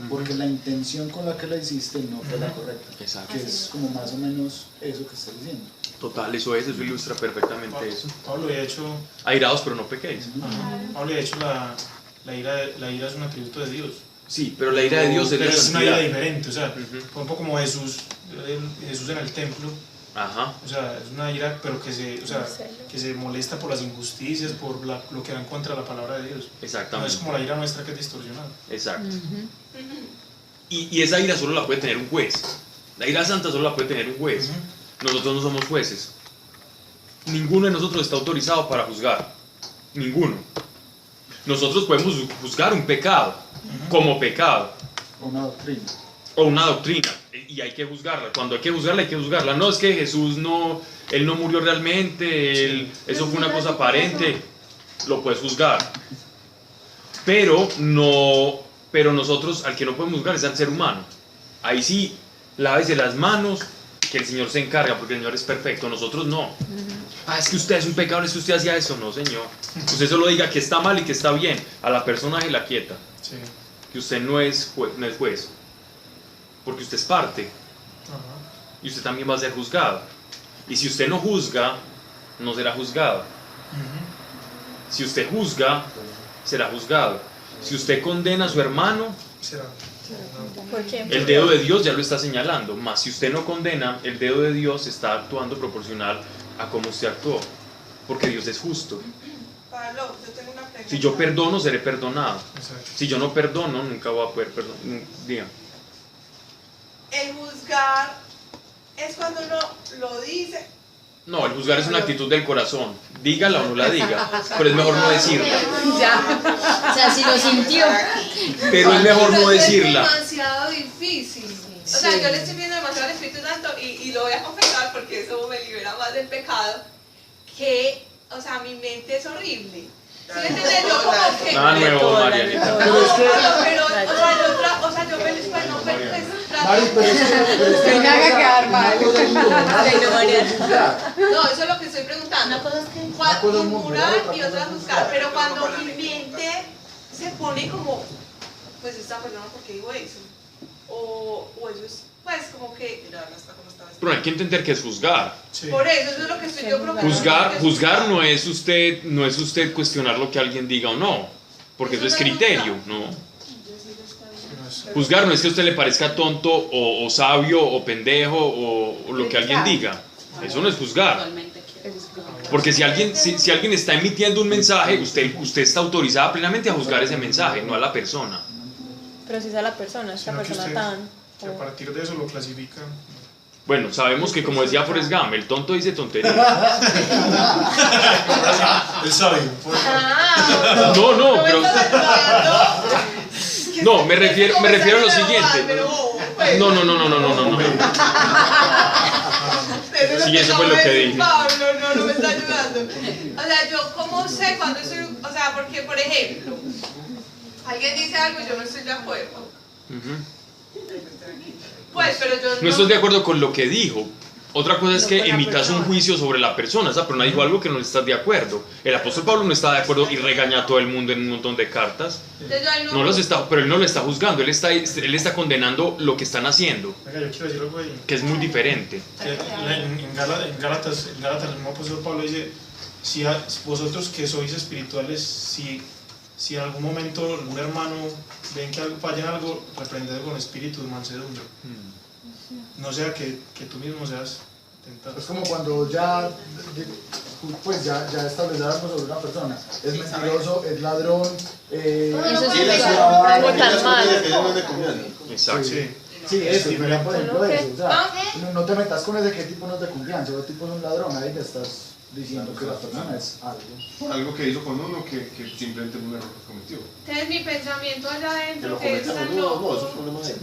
porque la intención con la que la hiciste no fue la correcta. Exacto. Que es como más o menos eso que estás diciendo. Total, eso ilustra perfectamente eso. Pablo había hecho... Airaos, pero no pequéis. Pablo había hecho la ira es un atributo de Dios. Sí, pero la ira de Dios es una ira diferente, o sea, un poco como Jesús en el templo. Ajá. O sea, es una ira, pero que se molesta por las injusticias, por lo que va en contra de la palabra de Dios. Exactamente. No es como la ira nuestra que es distorsionada. Exacto. Y esa ira solo la puede tener un juez. La ira santa solo la puede tener un juez. Nosotros no somos jueces. Ninguno de nosotros está autorizado para juzgar. Ninguno. Nosotros podemos juzgar un pecado como pecado. O una doctrina. O una doctrina. Y hay que juzgarla. Cuando hay que juzgarla, hay que juzgarla. No es que Jesús él no murió realmente, eso fue una cosa aparente. lo puedes juzgar. Pero nosotros, al que no podemos juzgar es al ser humano. Ahí sí, lávese las manos, que el Señor se encarga, porque el Señor es perfecto, nosotros no. Es que usted es un pecador, es que usted hacía eso. No, Señor. Usted solo diga que está mal y que está bien. A la persona se la quieta. Sí. Que usted no es juez. Porque usted es parte. Y usted también va a ser juzgado. Y si usted no juzga, no será juzgado. Si usted juzga, será juzgado. Si usted condena a su hermano, Será. ¿Por qué? el dedo de Dios ya lo está señalando. Mas si usted no condena, el dedo de Dios está actuando proporcional a cómo usted actuó. Porque Dios es justo. Pablo, yo tengo una pregunta. Si yo perdono, seré perdonado. Exacto. Si yo no perdono, nunca voy a poder perdonar. Diga. El juzgar es cuando uno lo dice. No, el juzgar es una actitud del corazón. Dígala o no la diga. Pero es mejor no decirla. Ya. O sea, si lo sintió. Pero es mejor no Es decirla. demasiado difícil. O sea, yo le estoy viendo demasiado al Espíritu Santo y lo voy a confesar porque eso me libera más del pecado. Que, o sea, mi mente es horrible. ¿Sí me entiendes? Yo como que... Nada nuevo, Marianita. No, pero, o sea, yo me después no me Mari, pero es que Que me haga quedar mal. No, eso es lo que estoy preguntando. Una cosa es que Murmurar y otra juzgar. Pero cuando mi mente se pone como, pues esta persona, ¿por qué digo eso? O eso es, pues como que... Pero hay que entender que es juzgar. Sí. Por eso es lo que estoy yo preocupando. Juzgar no es usted cuestionar lo que alguien diga o no. Porque eso es criterio, ¿no? Juzgar no es que a usted le parezca tonto o sabio o pendejo o lo que alguien diga. Eso no es juzgar. Porque si alguien está emitiendo un mensaje, usted está autorizada plenamente a juzgar ese mensaje, no a la persona. Pero si es a la persona, esta Sino que persona usted- tan... que a partir de eso lo clasifican. Bueno, sabemos que como decía Forrest Gump, el tonto dice tontería. Él sabe. No, pero... No, me refiero a lo siguiente. No. Sí, eso fue lo que dije. Pablo, no me está ayudando. O sea, yo cómo sé cuando estoy, o sea, porque por ejemplo, alguien dice algo y yo no estoy de acuerdo. Pues, pero yo No estás de acuerdo con lo que dijo. Otra cosa es que emitas un juicio sobre la persona. Esa persona dijo algo que no estás de acuerdo. El apóstol Pablo no está de acuerdo y regaña a todo el mundo en un montón de cartas. Pero él no lo está juzgando, él está condenando lo que están haciendo, Venga, yo quiero decir algo ahí. que es muy diferente. Que en Gálatas, el mismo apóstol Pablo dice, si vosotros que sois espirituales, si en algún momento algún hermano ven que falla en algo, reprended con espíritu de mansedumbre. No sea que tú mismo seas tentado. es como cuando ya establecer algo sobre una persona. Es mentiroso, es ladrón. Eso Sí, es la algo tan mal. Exacto. Sí. Sí, eso, mira, por ejemplo, ¿Cómo eso. que? O sea, no te metas con ese que tipo no es de confianza, ese tipo es un ladrón, ahí le estás diciendo que la persona es algo. Algo que hizo con uno que simplemente un error que cometió. Entonces mi pensamiento allá Que adentro lo que es cometa tan no, loco. eso es problema de él.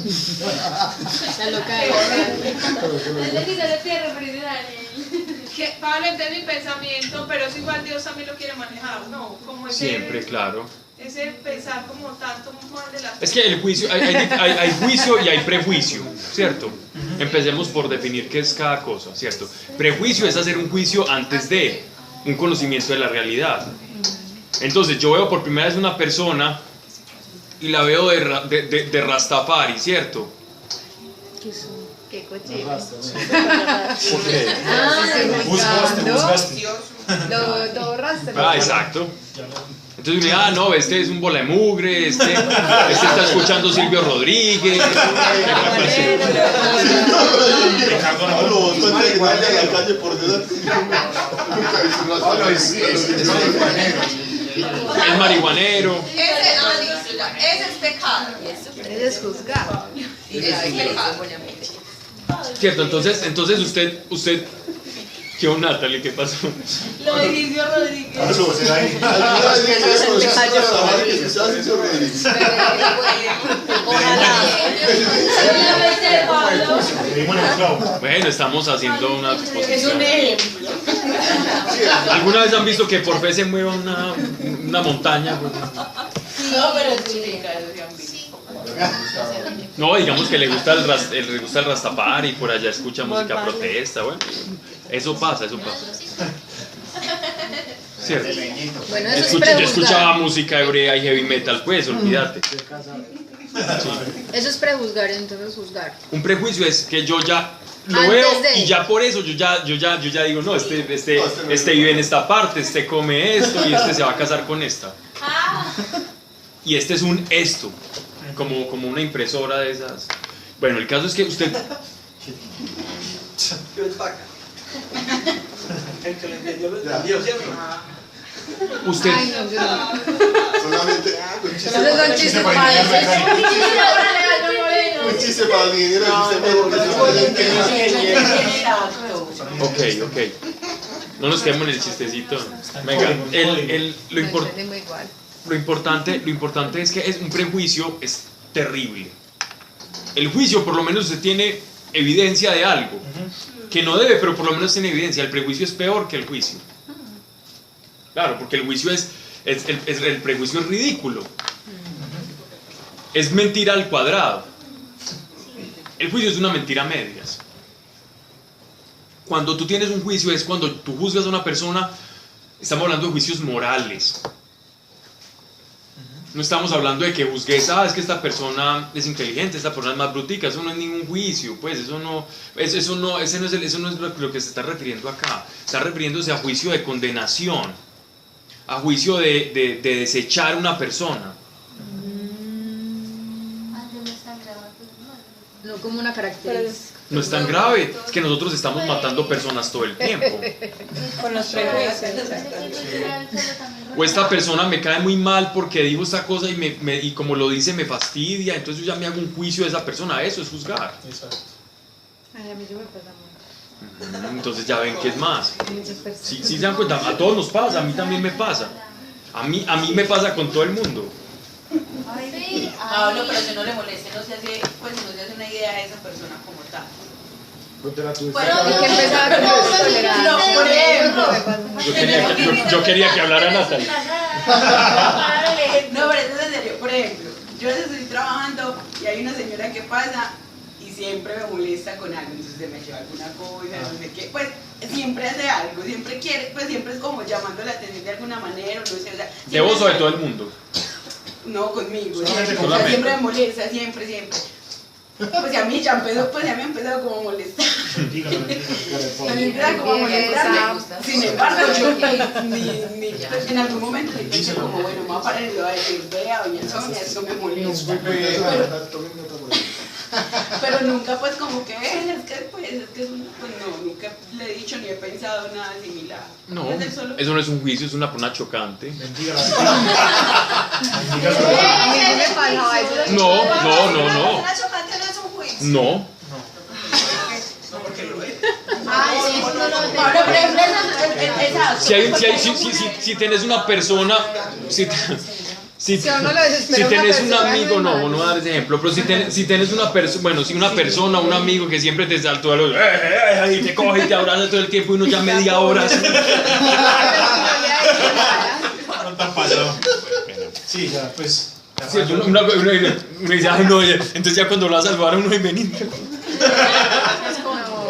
La loca de es de que se le pierde referirse a él. Que Pablo entiende mi pensamiento, pero es igual Dios también lo quiere manejar, ¿no? Como Siempre, claro. ese pensar como tanto mal de las Es que el juicio, hay juicio y hay prejuicio, ¿cierto? Empecemos por definir qué es cada cosa, ¿cierto? Prejuicio es hacer un juicio antes de un conocimiento de la realidad. Entonces yo veo por primera vez una persona y la veo de Rastafari, ¿cierto? Qué cochino. ¿Por qué? Juzgaste. Todo rastro. Exacto. Entonces uno dice, no, este es un bola de mugre, este está escuchando Silvio Rodríguez. Ricardo Pablo, no. tú antes de que vaya a la calle por Dios. Pablo, Es marihuanero. ese es pecado. Ese es juzgar. Ese es pecado. Cierto, entonces usted, ¿qué onda, Natalie? ¿Qué pasó? Lo de Silvio Rodríguez. Pablo, será ahí. ¿Alguna vez que hayas conocido a Rastafari que escuchaba Silvio Rodríguez? Ojalá. Solamente Pablo. Seguimos en el clavo. Bueno, estamos haciendo una Es exposición. un ejemplo. ¿Alguna vez han visto que por fe se mueva una montaña? No, pero es chica, eso sí han visto. No, digamos que le gusta el Rastafari y por allá escucha música protesta, bueno. Eso pasa. Cierto. Bueno, eso es Yo escuchaba música hebrea y heavy metal, pues, olvídate. Eso es prejuzgar, entonces juzgar. Un prejuicio es que yo ya lo Antes veo de. y ya por eso yo ya digo, no, este vive en esta parte, este come esto y este se va a casar con esta. Y este es un esto, como una impresora de esas. Bueno, el caso es que usted... El que lo entendió, lo entendió, ¿cierto? Usted... Ay, no, yo no. Solamente un chiste Esos son chistes para un chiste para el ingeniero del sistema porque Ok. No nos quedemos en el chistecito. Venga, lo importante es que un prejuicio es terrible. El juicio, por lo menos, usted tiene evidencia de algo. Que no debe, pero por lo menos tiene evidencia. El prejuicio es peor que el juicio. Claro, porque el juicio el prejuicio es ridículo. Es mentira al cuadrado. El juicio es una mentira a medias. Cuando tú tienes un juicio es cuando tú juzgas a una persona, estamos hablando de juicios morales. No estamos hablando de que juzgues, es que esta persona es inteligente, esta persona es más brutica, eso no es ningún juicio, pues eso no es lo que se está refiriendo acá. Está refiriéndose a juicio de condenación, a juicio de desechar a una persona. No como una característica. No es tan grave, es que nosotros estamos matando personas todo el tiempo. Con los prejuicios. O esta persona me cae muy mal porque dijo esta cosa y como lo dice me fastidia, entonces yo ya me hago un juicio de esa persona, eso es juzgar. Exacto. Ay, a mí yo me pasa mucho. Entonces ya ven que es más. Muchas personas. Si se dan cuenta, a todos nos pasa, a mí también me pasa. A mí me pasa con todo el mundo. No, pero si no le moleste, no se hace una idea de esa persona como tal. Hay que empezar con la tolerancia. Por ejemplo. Yo quería que hablara Natalie. No, pero eso es en serio. Por ejemplo, yo estoy trabajando y hay una señora que pasa y siempre me molesta con algo, entonces se me lleva alguna cosa, no sé qué, pues siempre hace algo, siempre quiere, pues siempre es como llamando la atención de alguna manera, no sé, o sea. ¿De vos o de todo el mundo? No, conmigo, Solamente. siempre me molesta, siempre. Pues ya a mí me ha empezado como a molestar. A mí me empieza como a molestar. Sin embargo, yo pues, en algún momento le dije como, bueno, me voy a parar y le voy a decir, vea, doña Sonia, eso me molesta. Pero nunca pues como que es que pues no, nunca le he dicho ni he pensado nada similar. No, eso no es un juicio, es una persona chocante. Mentira. A mí no me pasaba eso. No. Una chocante no es un juicio. No. No, porque lo es. Ay, sí, ahora, por ejemplo, Si tienes una persona, si tienes un amigo, no voy a dar ese ejemplo, pero si tienes una persona, bueno, si una persona, un amigo que siempre te saltó a los y te coge y te abraza todo el tiempo y uno ya media hora así. No tan pasado. Sí, ya, pues. Sí, uno dice, ay no, entonces ya cuando lo vas a saludar a uno y venir.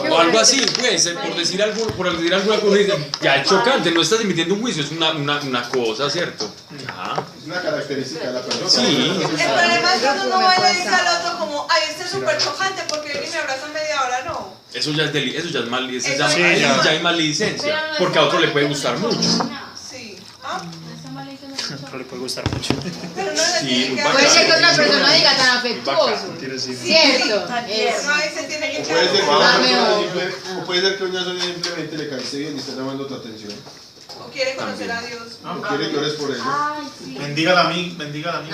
O algo así, pues, por decir alguna cosa, dice, ya es chocante, no estás emitiendo un juicio, es una cosa, ¿cierto? Ya. Es una característica de la persona. Sí. El problema es cuando uno va y le dice al otro como, ay, este es súper chocante porque viene y me abraza media hora, no. Eso ya es mal, ya hay maledicencia, porque a otro le puede gustar mucho. Sí. ¿Ah? A otro le puede gustar mucho. Pero no le Sí, tiene que Puede ser que hablar. otra persona diga tan afectuoso. ¿Cierto? No, ahí se tiene que Puede ser que quedar. o puede ser que una sola simplemente le caíste bien y está llamando tu atención. O quiere conocer a Dios. O quiere que ores por él. Bendígala a mí. Bendígala a mí.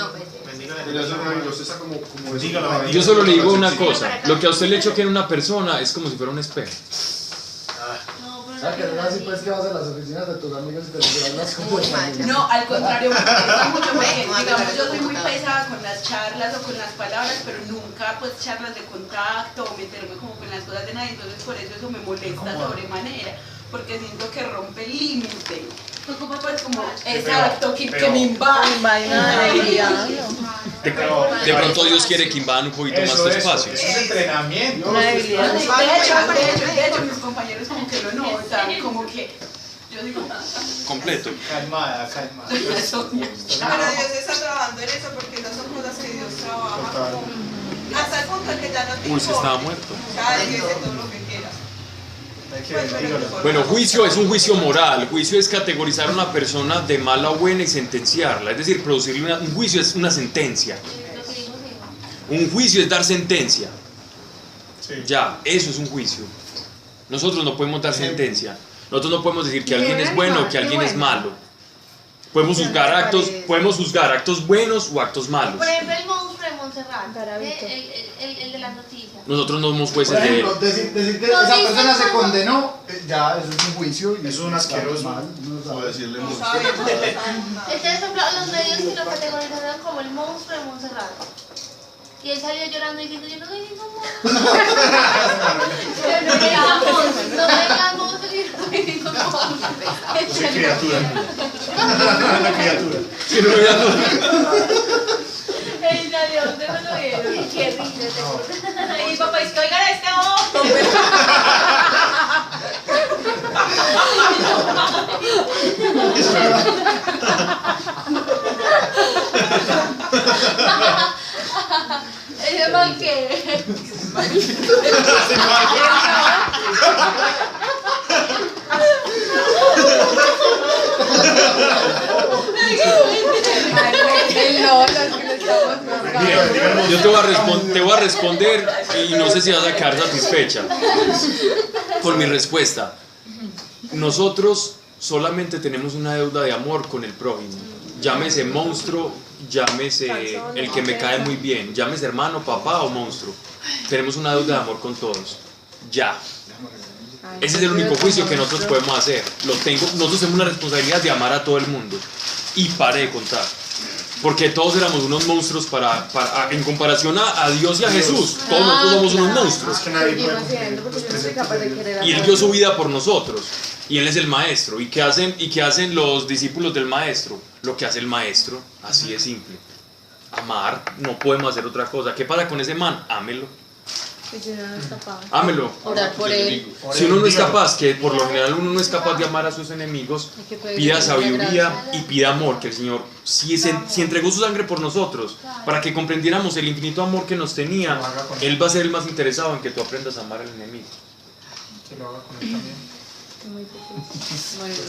Pero eso no, amigo, usted está como Bendígala a mí. Yo solo le digo una cosa, lo que a usted le choque en una persona es como si fuera un espejo. sea, que no es así pues que vas a las oficinas de tus amigos y te les hablas como No, al contrario, me molesta mucho porque, digamos, yo soy muy pesada con las charlas o con las palabras, pero nunca pues charlas de contacto o meterme como con las cosas de nadie, entonces por eso me molesta sobremanera, porque siento que rompe el límite. Pues como, exacto, que me invade. De pronto Dios quiere que invadan un poquito más tu espacio. Eso es entrenamiento. De hecho, mis compañeros como que lo notan, como que yo digo... Completo. Calmada. Pero Dios está trabajando en eso porque esas son cosas que Dios trabaja como hasta el punto en que ya no te Uy, se estaba muerto. Ya dice todo lo que quieras. Bueno, juicio es un juicio moral. Juicio es categorizar a una persona de mala o buena y sentenciarla. Es decir, producirle un juicio es una sentencia. Un juicio es dar sentencia. Ya, eso es un juicio. Nosotros no podemos dar sentencia. Nosotros no podemos decir que alguien es bueno o que alguien es malo. Podemos juzgar actos buenos o actos malos. Por ejemplo, el monstruo de Montserrat, el de las noticias. Nosotros no somos jueces de él. Decir que esa persona se condenó, ya eso es un juicio. Eso es un asqueroso. O decirle monstruo. Entonces, los medios sí lo categorizaron como el monstruo de Montserrat. Y él salió llorando y diciendo, yo no soy ningún monstruo. No vengan monstruos y no soy ningún monstruo. No soy criatura. No criatura. Ey, salió, ¿dónde me lo vieron? Qué risa. Y papá, es que oigan este ojo. Ese man que... Yo te voy a responder y no sé si vas a quedar satisfecha con mi respuesta. Nosotros solamente tenemos una deuda de amor con el prójimo. Llámese monstruo, llámese el que me cae muy bien, llámese hermano, papá o monstruo. Tenemos una deuda de amor con todos. Ya. Ese es el único juicio que nosotros podemos hacer. Nosotros tenemos una responsabilidad de amar a todo el mundo. Y pare de contar. Porque todos éramos unos monstruos en comparación a Dios y a Jesús. Todos nosotros somos unos monstruos. Y Él dio su vida por nosotros. Y Él es el maestro. ¿Y qué hacen los discípulos del maestro? Lo que hace el maestro, así de simple. Amar, no podemos hacer otra cosa. ¿Qué pasa con ese man? Ámelo. Ámelo. Orar por él. Si uno no es capaz, que por lo general uno no es capaz de amar a sus enemigos, pida sabiduría y pida amor, que el Señor, si entregó su sangre por nosotros, para que comprendiéramos el infinito amor que nos tenía, Él va a ser el más interesado en que tú aprendas a amar al enemigo. Que lo haga con él también.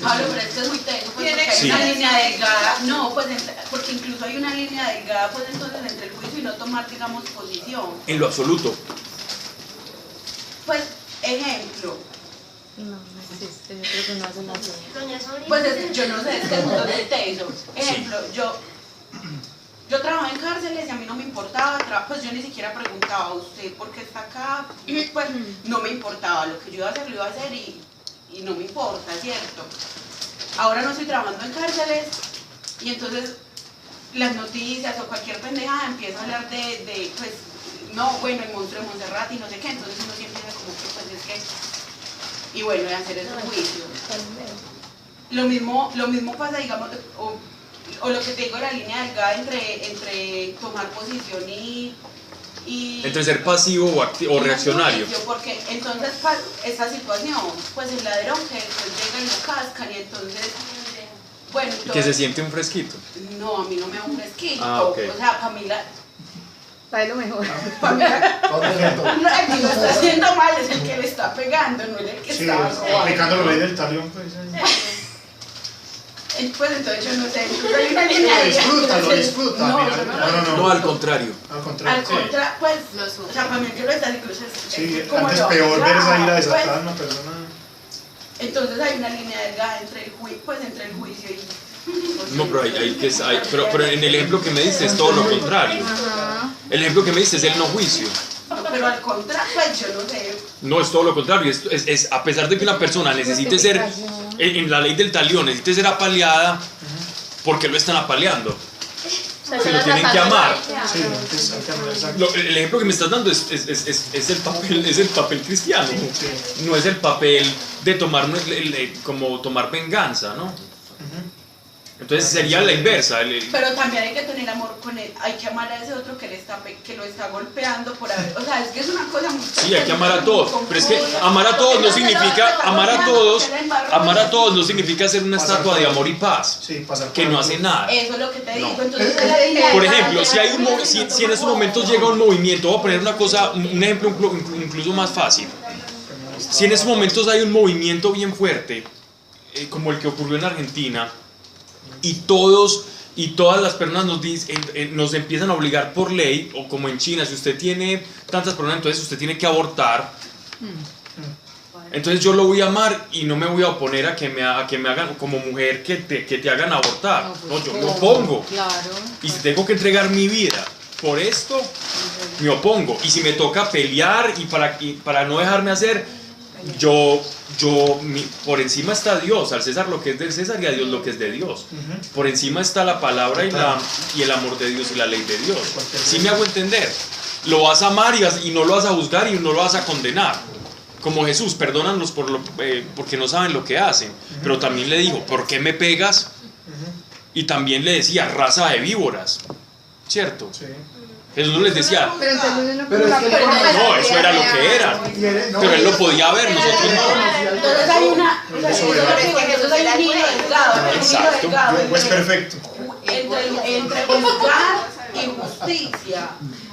Pablo, pero esto es muy tenso, pues, porque hay una línea delgada, no, pues, porque incluso hay una línea delgada, pues, entonces, entre el juicio y no tomar, digamos, posición. En lo absoluto. Pues, ejemplo. No existe, yo creo que no hacen así. Pues, yo no sé, es que es muy teso. Ejemplo, yo trabajaba en cárceles y a mí no me importaba, pues yo ni siquiera preguntaba a usted por qué está acá, pues, no me importaba, lo que yo iba a hacer, lo iba a hacer y no me importa, ¿cierto? Ahora no estoy trabajando en cárceles y entonces las noticias o cualquier pendejada empieza a hablar de pues, no, bueno, el monstruo de Montserrat y no sé qué, entonces uno siempre dice como que, pues es que, y bueno, de hacer esos juicios. Lo mismo pasa, digamos, o lo que te digo, la línea delgada entre tomar posición y entre ser pasivo o reaccionario. Porque entonces esta situación, pues el ladrón que después llega y lo cascan y entonces, bueno... Entonces, que se siente un fresquito. No, a mí no me da un fresquito. Okay. O sea, Camila... Para lo mejor. Camila, el que lo está haciendo mal es el que le está pegando, no es el que está robando. Aplicando lo del talión, pues. Pues entonces yo no sé, hay una línea de... Disfruta. No, al contrario. Pues, o sea, para mí que lo está incluso sí, antes peor ver esa ira desatada en una persona. Entonces hay una línea delgada entre el juicio y... No, pero en el ejemplo que me diste es todo lo contrario. El ejemplo que me diste es el no juicio. pero al contrario, pues yo no sé. No, es todo lo contrario. Es a pesar de que una persona necesite ser, en la ley del talión, necesite ser apaleada, ¿por qué lo están apaleando? Se lo tienen que amar. El ejemplo que me estás dando es el papel cristiano. No es el papel de tomar, como tomar venganza, ¿no? Entonces sería la inversa. Pero también hay que tener amor con él, hay que amar a ese otro que lo está golpeando por haber, o sea, es que es una cosa muy... Sí, hay que amar a todos, pero es que amar a todos no significa, amar a todos no significa ser una estatua de amor y paz, que no hace nada. Eso es lo que te digo, entonces... Por ejemplo, si en esos momentos llega un movimiento, voy a poner un ejemplo incluso más fácil. Si en esos momentos hay un movimiento bien fuerte, como el que ocurrió en Argentina, y todas las personas nos empiezan a obligar por ley, o como en China, si usted tiene tantas personas, entonces usted tiene que abortar. Entonces yo lo voy a amar y no me voy a oponer a que me hagan, como mujer, que te hagan abortar. No, yo me opongo. Y si tengo que entregar mi vida por esto, me opongo. Y si me toca pelear y para no dejarme hacer, por encima está Dios, al César lo que es del César y a Dios lo que es de Dios. Por encima está la palabra y el amor de Dios y la ley de Dios. ¿Sí me hago entender? Lo vas a amar y no lo vas a juzgar y no lo vas a condenar. Como Jesús, perdónanos porque no saben lo que hacen. Pero también le dijo, ¿por qué me pegas? Y también le decía, raza de víboras. ¿Cierto? Sí. Jesús no les decía, no, eso era lo que era, pero él lo podía ver, nosotros no. Entonces hay Jesús hay un hilo delgado. Exacto. Pues perfecto. Entre juzgar y justicia.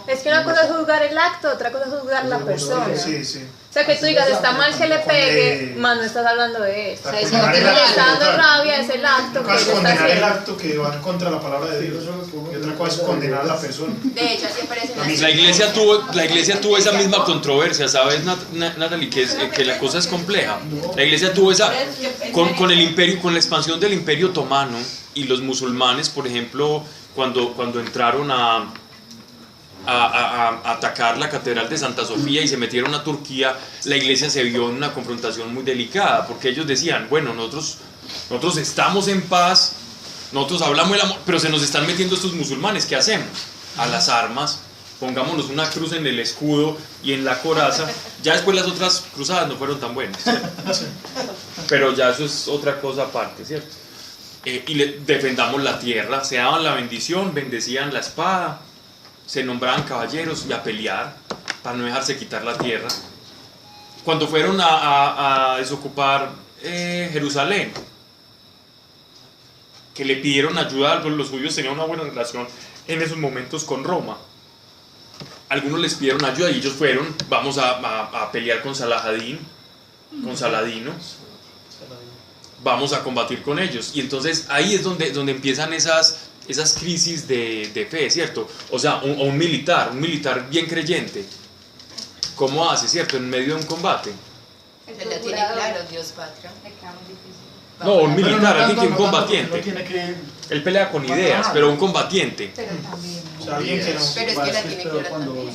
Es que una cosa es juzgar el acto, otra cosa es juzgar la persona. Sí, sí. O sea, que tú digas, está mal que le pegue, más no estás hablando de él. O sea, si lo que le está dando rabia es el acto que él está condenar el haciendo. acto que va contra la palabra de Dios. Y otra cosa es condenar a la persona. De hecho, así aparece en La iglesia tuvo esa misma controversia, ¿sabes, Natalie? Que la cosa es compleja. La iglesia tuvo esa, con el imperio, con la expansión del imperio otomano y los musulmanes, por ejemplo, cuando entraron a atacar la catedral de Santa Sofía y se metieron a Turquía, la iglesia se vio en una confrontación muy delicada, porque ellos decían, bueno, nosotros estamos en paz, nosotros hablamos del amor, pero se nos están metiendo estos musulmanes, ¿qué hacemos? A las armas, pongámonos una cruz en el escudo y en la coraza. Ya después las otras cruzadas no fueron tan buenas, pero ya eso es otra cosa aparte, ¿cierto? Y defendamos la tierra, se daban la bendición, bendecían la espada, se nombraban caballeros y a pelear para no dejarse quitar la tierra. Cuando fueron a desocupar Jerusalén, que le pidieron ayuda, los judíos tenían una buena relación en esos momentos con Roma. Algunos les pidieron ayuda y ellos fueron, vamos a pelear con Saladino, vamos a combatir con ellos. Y entonces ahí es donde empiezan esas crisis de fe, ¿cierto? O sea, un militar bien creyente, ¿cómo hace, cierto? En medio de un combate. Se lo tiene claro, Dios patria. No, un militar, alguien que un combatiente. Él pelea con ideas, pero un combatiente. Pero también. O sea, alguien que no. Pero es que la tiene clara también.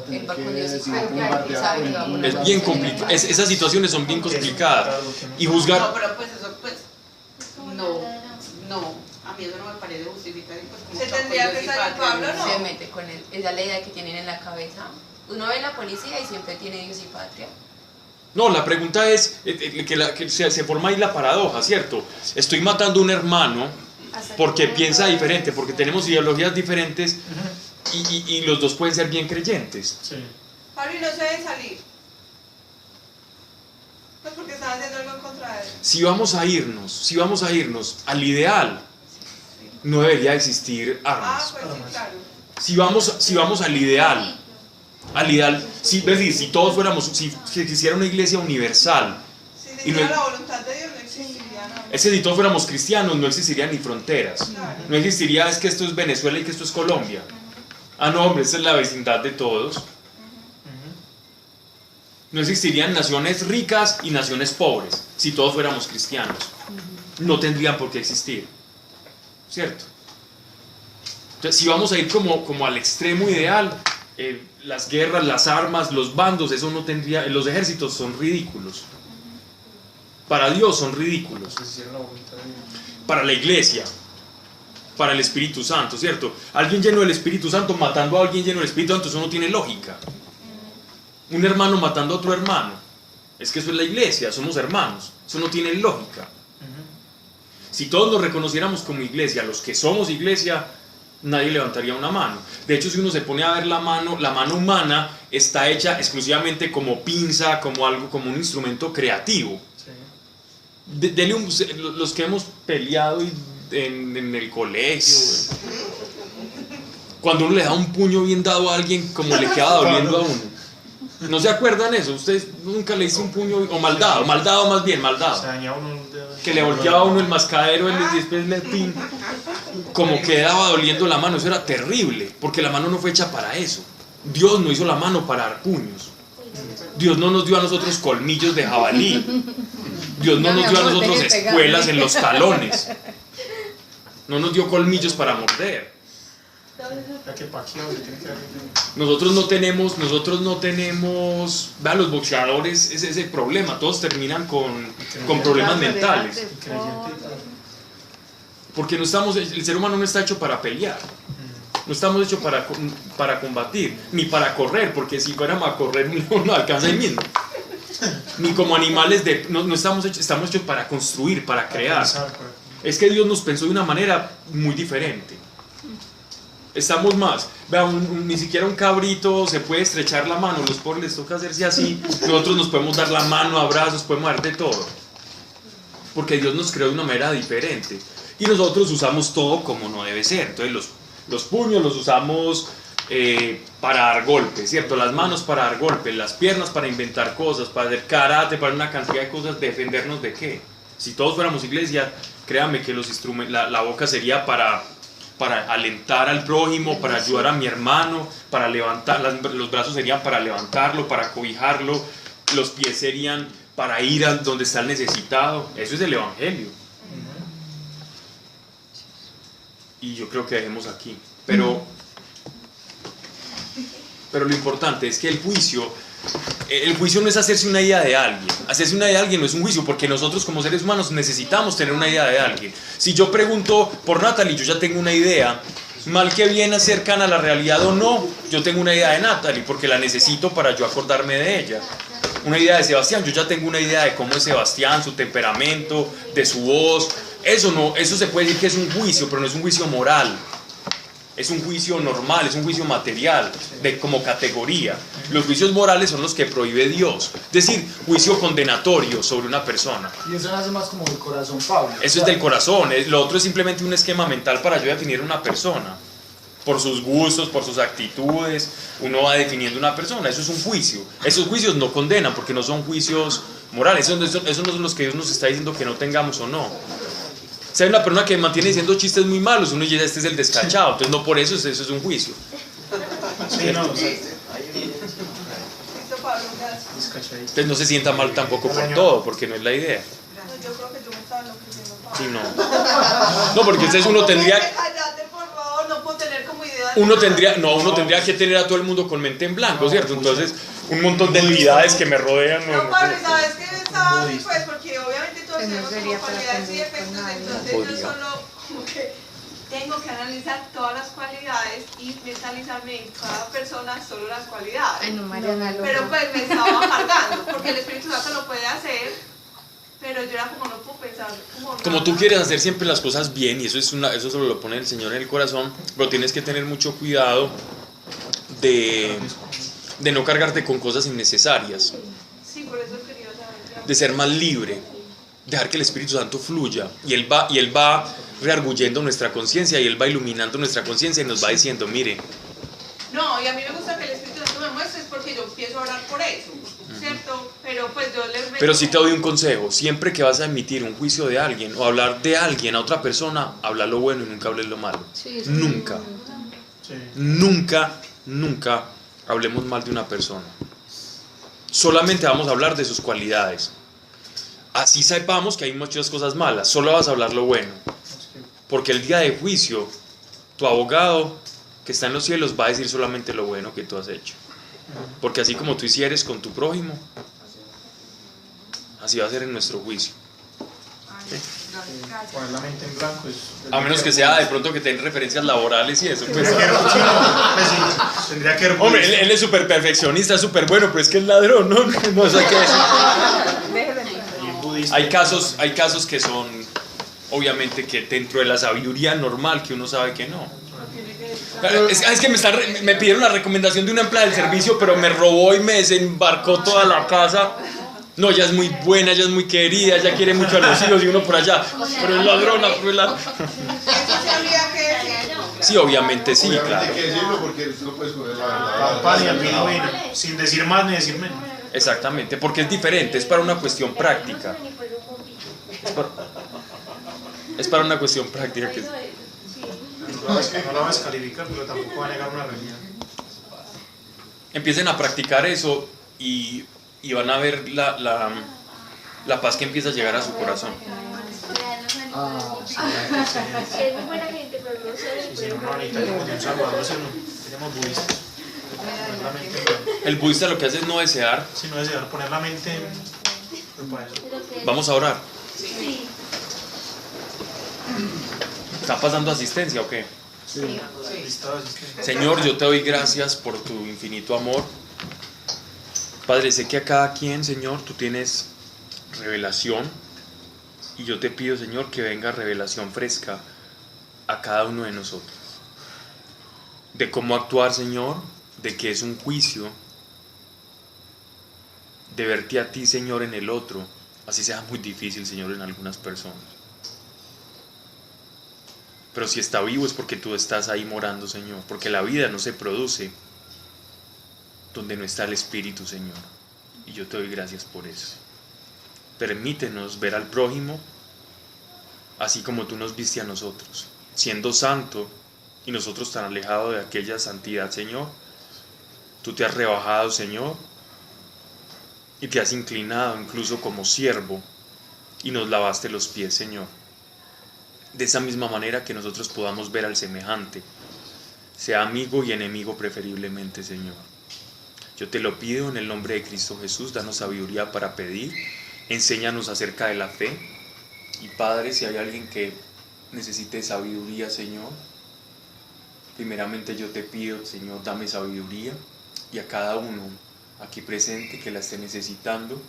Él va con Dios y sabe que va a poner. Es bien complicado. Esas situaciones son bien complicadas. Y juzgar. No, pero pues eso, pues. No. A mí eso no me parece justificar. Pues, Se tendría que salir Pablo, ¿no? Se mete con él. Esa es la idea que tienen en la cabeza. Uno ve la policía y siempre tiene Dios y patria. No, la pregunta es que se forma ahí la paradoja, ¿cierto? Estoy matando a un hermano porque piensa diferente, porque tenemos ideologías diferentes y los dos pueden ser bien creyentes. Sí. Pablo, y no se deben salir. Pues porque están haciendo algo en contra de él. Si vamos a irnos al ideal, no debería existir armas. Pues sí, claro. Si vamos al ideal, es decir, si todos fuéramos, si existiera una iglesia universal, Si se hiciera la voluntad de Dios, no existiría nada. es que si todos fuéramos cristianos, no existirían ni fronteras. Claro. No existiría, es que esto es Venezuela y que esto es Colombia. Ah, no, hombre, esta es la vecindad de todos. No existirían naciones ricas y naciones pobres si todos fuéramos cristianos. No tendrían por qué existir. ¿Cierto? Entonces, si vamos a ir como al extremo ideal, las guerras, las armas, los bandos, eso no tendría, los ejércitos son ridículos. Para Dios son ridículos. Para la iglesia, para el Espíritu Santo, ¿cierto? Alguien lleno del Espíritu Santo matando a alguien lleno del Espíritu Santo, eso no tiene lógica. Un hermano matando a otro hermano, es que eso es la iglesia, somos hermanos, eso no tiene lógica. Si todos nos reconociéramos como iglesia, los que somos iglesia, nadie levantaría una mano. De hecho, si uno se pone a ver la mano humana está hecha exclusivamente como pinza, como algo, como un instrumento creativo. Los que hemos peleado en el colegio, cuando uno le da un puño bien dado a alguien, como le queda doliendo a uno. ¿No se acuerdan eso? Ustedes nunca le hizo un puño, o maldado más bien, que le volteaba a uno el mascadero y después le pin, como quedaba doliendo la mano. Eso era terrible, porque la mano no fue hecha para eso. Dios no hizo la mano para dar puños. Dios no nos dio a nosotros colmillos de jabalí. Dios no nos dio a nosotros espuelas en los talones. No nos dio colmillos para morder. Nosotros no tenemos, vean, los boxeadores, ese es el problema, todos terminan con problemas mentales. Porque el ser humano no está hecho para pelear. No estamos hechos para combatir, ni para correr, porque si fuéramos a correr no alcanza el mismo. Ni como animales estamos hechos para construir, para crear. Es que Dios nos pensó de una manera muy diferente. Estamos más, vean, ni siquiera un cabrito se puede estrechar la mano, los pobres les toca hacerse así. Nosotros nos podemos dar la mano, abrazos, podemos dar de todo, porque Dios nos creó de una manera diferente y nosotros usamos todo como no debe ser. Entonces los puños los usamos para dar golpes, ¿cierto? Las manos para dar golpes, las piernas para inventar cosas, para hacer karate, para una cantidad de cosas. ¿Defendernos de qué? Si todos fuéramos iglesia, créanme que la boca sería para alentar al prójimo, para ayudar a mi hermano, para levantar, los brazos serían para levantarlo, para cobijarlo, los pies serían para ir a donde está el necesitado. Eso es el evangelio. Y yo creo que dejemos aquí. Pero lo importante es que el juicio no es hacerse una idea de alguien. Hacerse una idea de alguien no es un juicio, porque nosotros como seres humanos necesitamos tener una idea de alguien. Si yo pregunto por Natalie, yo ya tengo una idea, mal que bien cercana a la realidad o no, yo tengo una idea de Natalie, porque la necesito para yo acordarme de ella. Una idea de Sebastián, yo ya tengo una idea de cómo es Sebastián, su temperamento, de su voz. Eso se puede decir que es un juicio, pero no es un juicio moral. Es un juicio normal, es un juicio material, como categoría. Los juicios morales son los que prohíbe Dios, es decir, juicio condenatorio sobre una persona. Y eso nace más como del corazón, Pablo. Eso es del corazón, lo otro es simplemente un esquema mental para yo definir una persona. Por sus gustos, por sus actitudes, uno va definiendo una persona, eso es un juicio. Esos juicios no condenan porque no son juicios morales, esos no son los que Dios nos está diciendo que no tengamos o no. Si hay una persona que mantiene diciendo chistes muy malos, uno dice, este es el descachado, entonces no por eso es un juicio. Sí, no, entonces no se sienta mal tampoco por todo, porque no es la idea. Yo creo que tú me estabas enloqueciendo. Sí, no. No, porque entonces uno tendría... Cállate, por favor, no puedo tener como idea. Uno tendría que tener a todo el mundo con mente en blanco, ¿cierto? Entonces, un montón de entidades que me rodean. No, Pablo, ¿sabes qué estaba así? Pues porque obviamente todos tenemos como cualidades y defectos, entonces yo solo como que tengo que analizar todas las cualidades y mentalizarme en cada persona solo las cualidades. Ay, no, Mariana, pero pues me estaba amargando, porque el Espíritu Santo lo puede hacer, pero yo era como no puedo pensar como tú quieres hacer siempre las cosas bien, y eso solo lo pone el Señor en el corazón, pero tienes que tener mucho cuidado de no cargarte con cosas innecesarias. Sí, por eso quería saber. De ser más libre, dejar que el Espíritu Santo fluya, y Él va reargullendo nuestra conciencia, y Él va iluminando nuestra conciencia y nos va diciendo, mire. No, y a mí me gusta que el Espíritu Santo me muestre, es porque yo empiezo a orar por eso, ¿cierto? Pero pues yo les... Pero sí te doy un consejo, siempre que vas a emitir un juicio de alguien o hablar de alguien a otra persona, habla lo bueno y nunca hables lo malo. Sí, nunca. Sí. Nunca hablemos mal de una persona. Solamente vamos a hablar de sus cualidades. Así sepamos que hay muchas cosas malas, solo vas a hablar lo bueno. Porque el día de juicio, tu abogado que está en los cielos va a decir solamente lo bueno que tú has hecho. Porque así como tú hicieres con tu prójimo, así va a ser en nuestro juicio. ¿Sí? Poner la mente en blanco A menos que sea de pronto que tenga referencias laborales y eso. Pues. Tendría que Hombre, él es súper perfeccionista, súper bueno, pero es que es ladrón, ¿no? No sé qué es. Hay casos que son, obviamente, que dentro de la sabiduría normal, que uno sabe que no. Es que me pidieron la recomendación de una empleada del servicio, pero me robó y me desembarcó toda la casa. No, ella es muy buena, ella es muy querida, ella quiere mucho a los hijos y uno por allá, pero es ladrona, pero es ladrona. Sí, obviamente sí, claro. Hay que decirlo porque no puedes poner la sin decir más ni decir menos. Exactamente, porque es diferente, es para una cuestión práctica. Es para una cuestión práctica que... No la va a descalificar, pero tampoco va a negar una realidad. Empiecen a practicar eso y van a ver la paz que empieza a llegar a su corazón. Es muy buena gente, pero no sé. Si no, necesitamos de un salvador, seríamos budistas. El budista lo que hace es no desear. Sí, no desear, poner la mente en... Vamos a orar. Sí. ¿Está pasando asistencia o qué? Sí. Señor, yo te doy gracias por tu infinito amor. Padre, sé que a cada quien, Señor, tú tienes revelación. Y yo te pido, Señor, que venga revelación fresca a cada uno de nosotros. De cómo actuar, Señor, de que es un juicio, de verte a ti, Señor, en el otro, así sea muy difícil, Señor, en algunas personas. Pero si está vivo es porque tú estás ahí morando, Señor, porque la vida no se produce donde no está el Espíritu, Señor. Y yo te doy gracias por eso. Permítenos ver al prójimo así como tú nos viste a nosotros, siendo santo y nosotros tan alejados de aquella santidad, Señor. Tú te has rebajado, Señor, y te has inclinado incluso como siervo y nos lavaste los pies, Señor. De esa misma manera que nosotros podamos ver al semejante, sea amigo y enemigo preferiblemente, Señor. Yo te lo pido en el nombre de Cristo Jesús, danos sabiduría para pedir, enséñanos acerca de la fe. Y Padre, si hay alguien que necesite sabiduría, Señor, primeramente yo te pido, Señor, dame sabiduría, y a cada uno aquí presente que la esté necesitando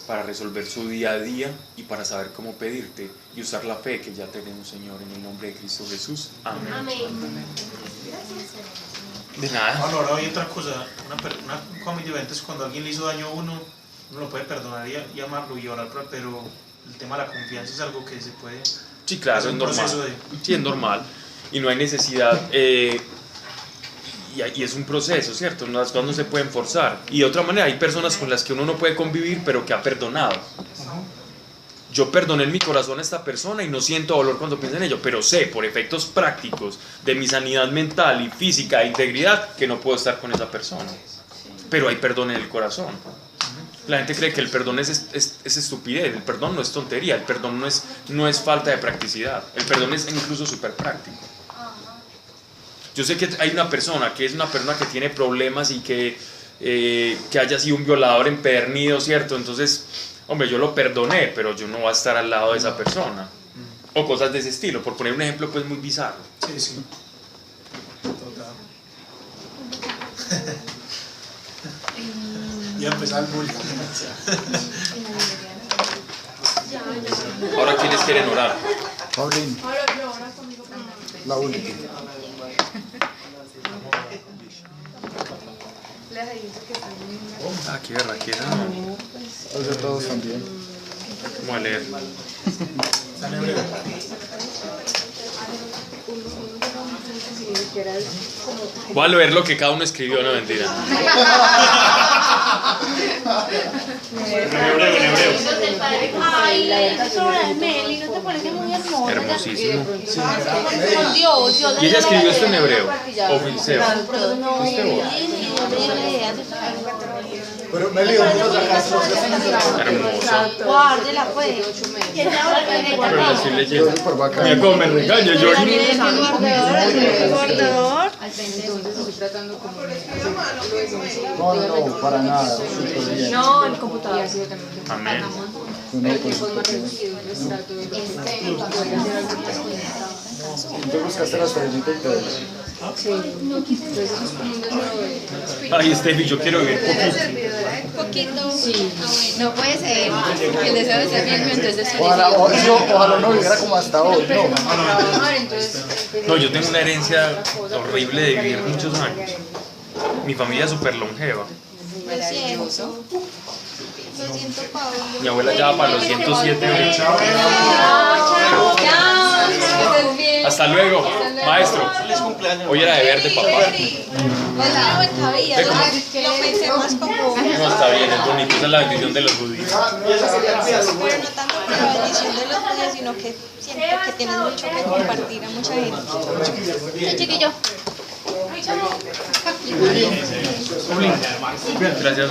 para resolver su día a día y para saber cómo pedirte y usar la fe que ya tenemos, Señor, en el nombre de Cristo Jesús. Amén. Amén. De nada. Bueno, ahora hay otra cosa, una cosa muy diferente es cuando alguien le hizo daño a uno lo puede perdonar y amarlo y orar, pero el tema de la confianza es algo que se puede... Sí, claro, es normal. Sí, es normal. Y no hay necesidad, y es un proceso, ¿cierto? Las cosas no se pueden forzar. Y de otra manera, hay personas con las que uno no puede convivir, pero que ha perdonado. Yo perdoné en mi corazón a esta persona y no siento dolor cuando pienso en ello, pero sé por efectos prácticos de mi sanidad mental y física e integridad que no puedo estar con esa persona. Pero hay perdón en el corazón. La gente cree que el perdón es estupidez, el perdón no es tontería, el perdón no es falta de practicidad, el perdón es incluso súper práctico. Yo sé que hay una persona que es una persona que tiene problemas y que haya sido un violador empedernido, ¿cierto? Entonces, hombre, yo lo perdoné, pero yo no voy a estar al lado de esa persona. O cosas de ese estilo, por poner un ejemplo pues muy bizarro. Sí, sí. Total. Ya empezó el bullying. Ahora, ¿quiénes quieren orar? Paulín. La única. Ah, qué berraquera. Pues todos también. Vamos a leer. Voy a leer lo que cada uno escribió, no mentira. Ay, esa obra de Meli, ¿no te parece muy hermosa? Hermosísimo. Con Dios, yo ¿Y ella escribió esto en hebreo? ¿O filceo? Pero Meli, ¿dónde lo sacaste? Hermosa. Guárdela, pues. Pero la estoy leyendo. Mira cómo me regaña, yo. El bordador. Entonces estoy tratando como No, para nada, súper bien. No, el computador. Y ha sido también Amén. el tiempo es más reducido, entonces trato de poder hacer algo más conectado. ¿Tú buscaste la estrellita y todo? Sí, entonces eso es como un deseo de... Ay, Steffi, yo quiero vivir Poquito. Sí. No puede ser. El deseo de ser bien, entonces Ojalá no viviera como hasta hoy, no. Trabajar, entonces... No, yo tengo una herencia horrible de vivir muchos años. Mi familia es súper longeva. Lo siento. Lo siento, Pablo. Mi abuela ya va para los 107 años. Hasta luego, maestro. Hoy era deber de papá. Lo pensé más como... No, está bien, es bonito, esa es la bendición de los judíos. Pero no tanto por la bendición de los judíos, sino que siento que tienes mucho que compartir a mucha gente. Sí, chiquillo. Gracias,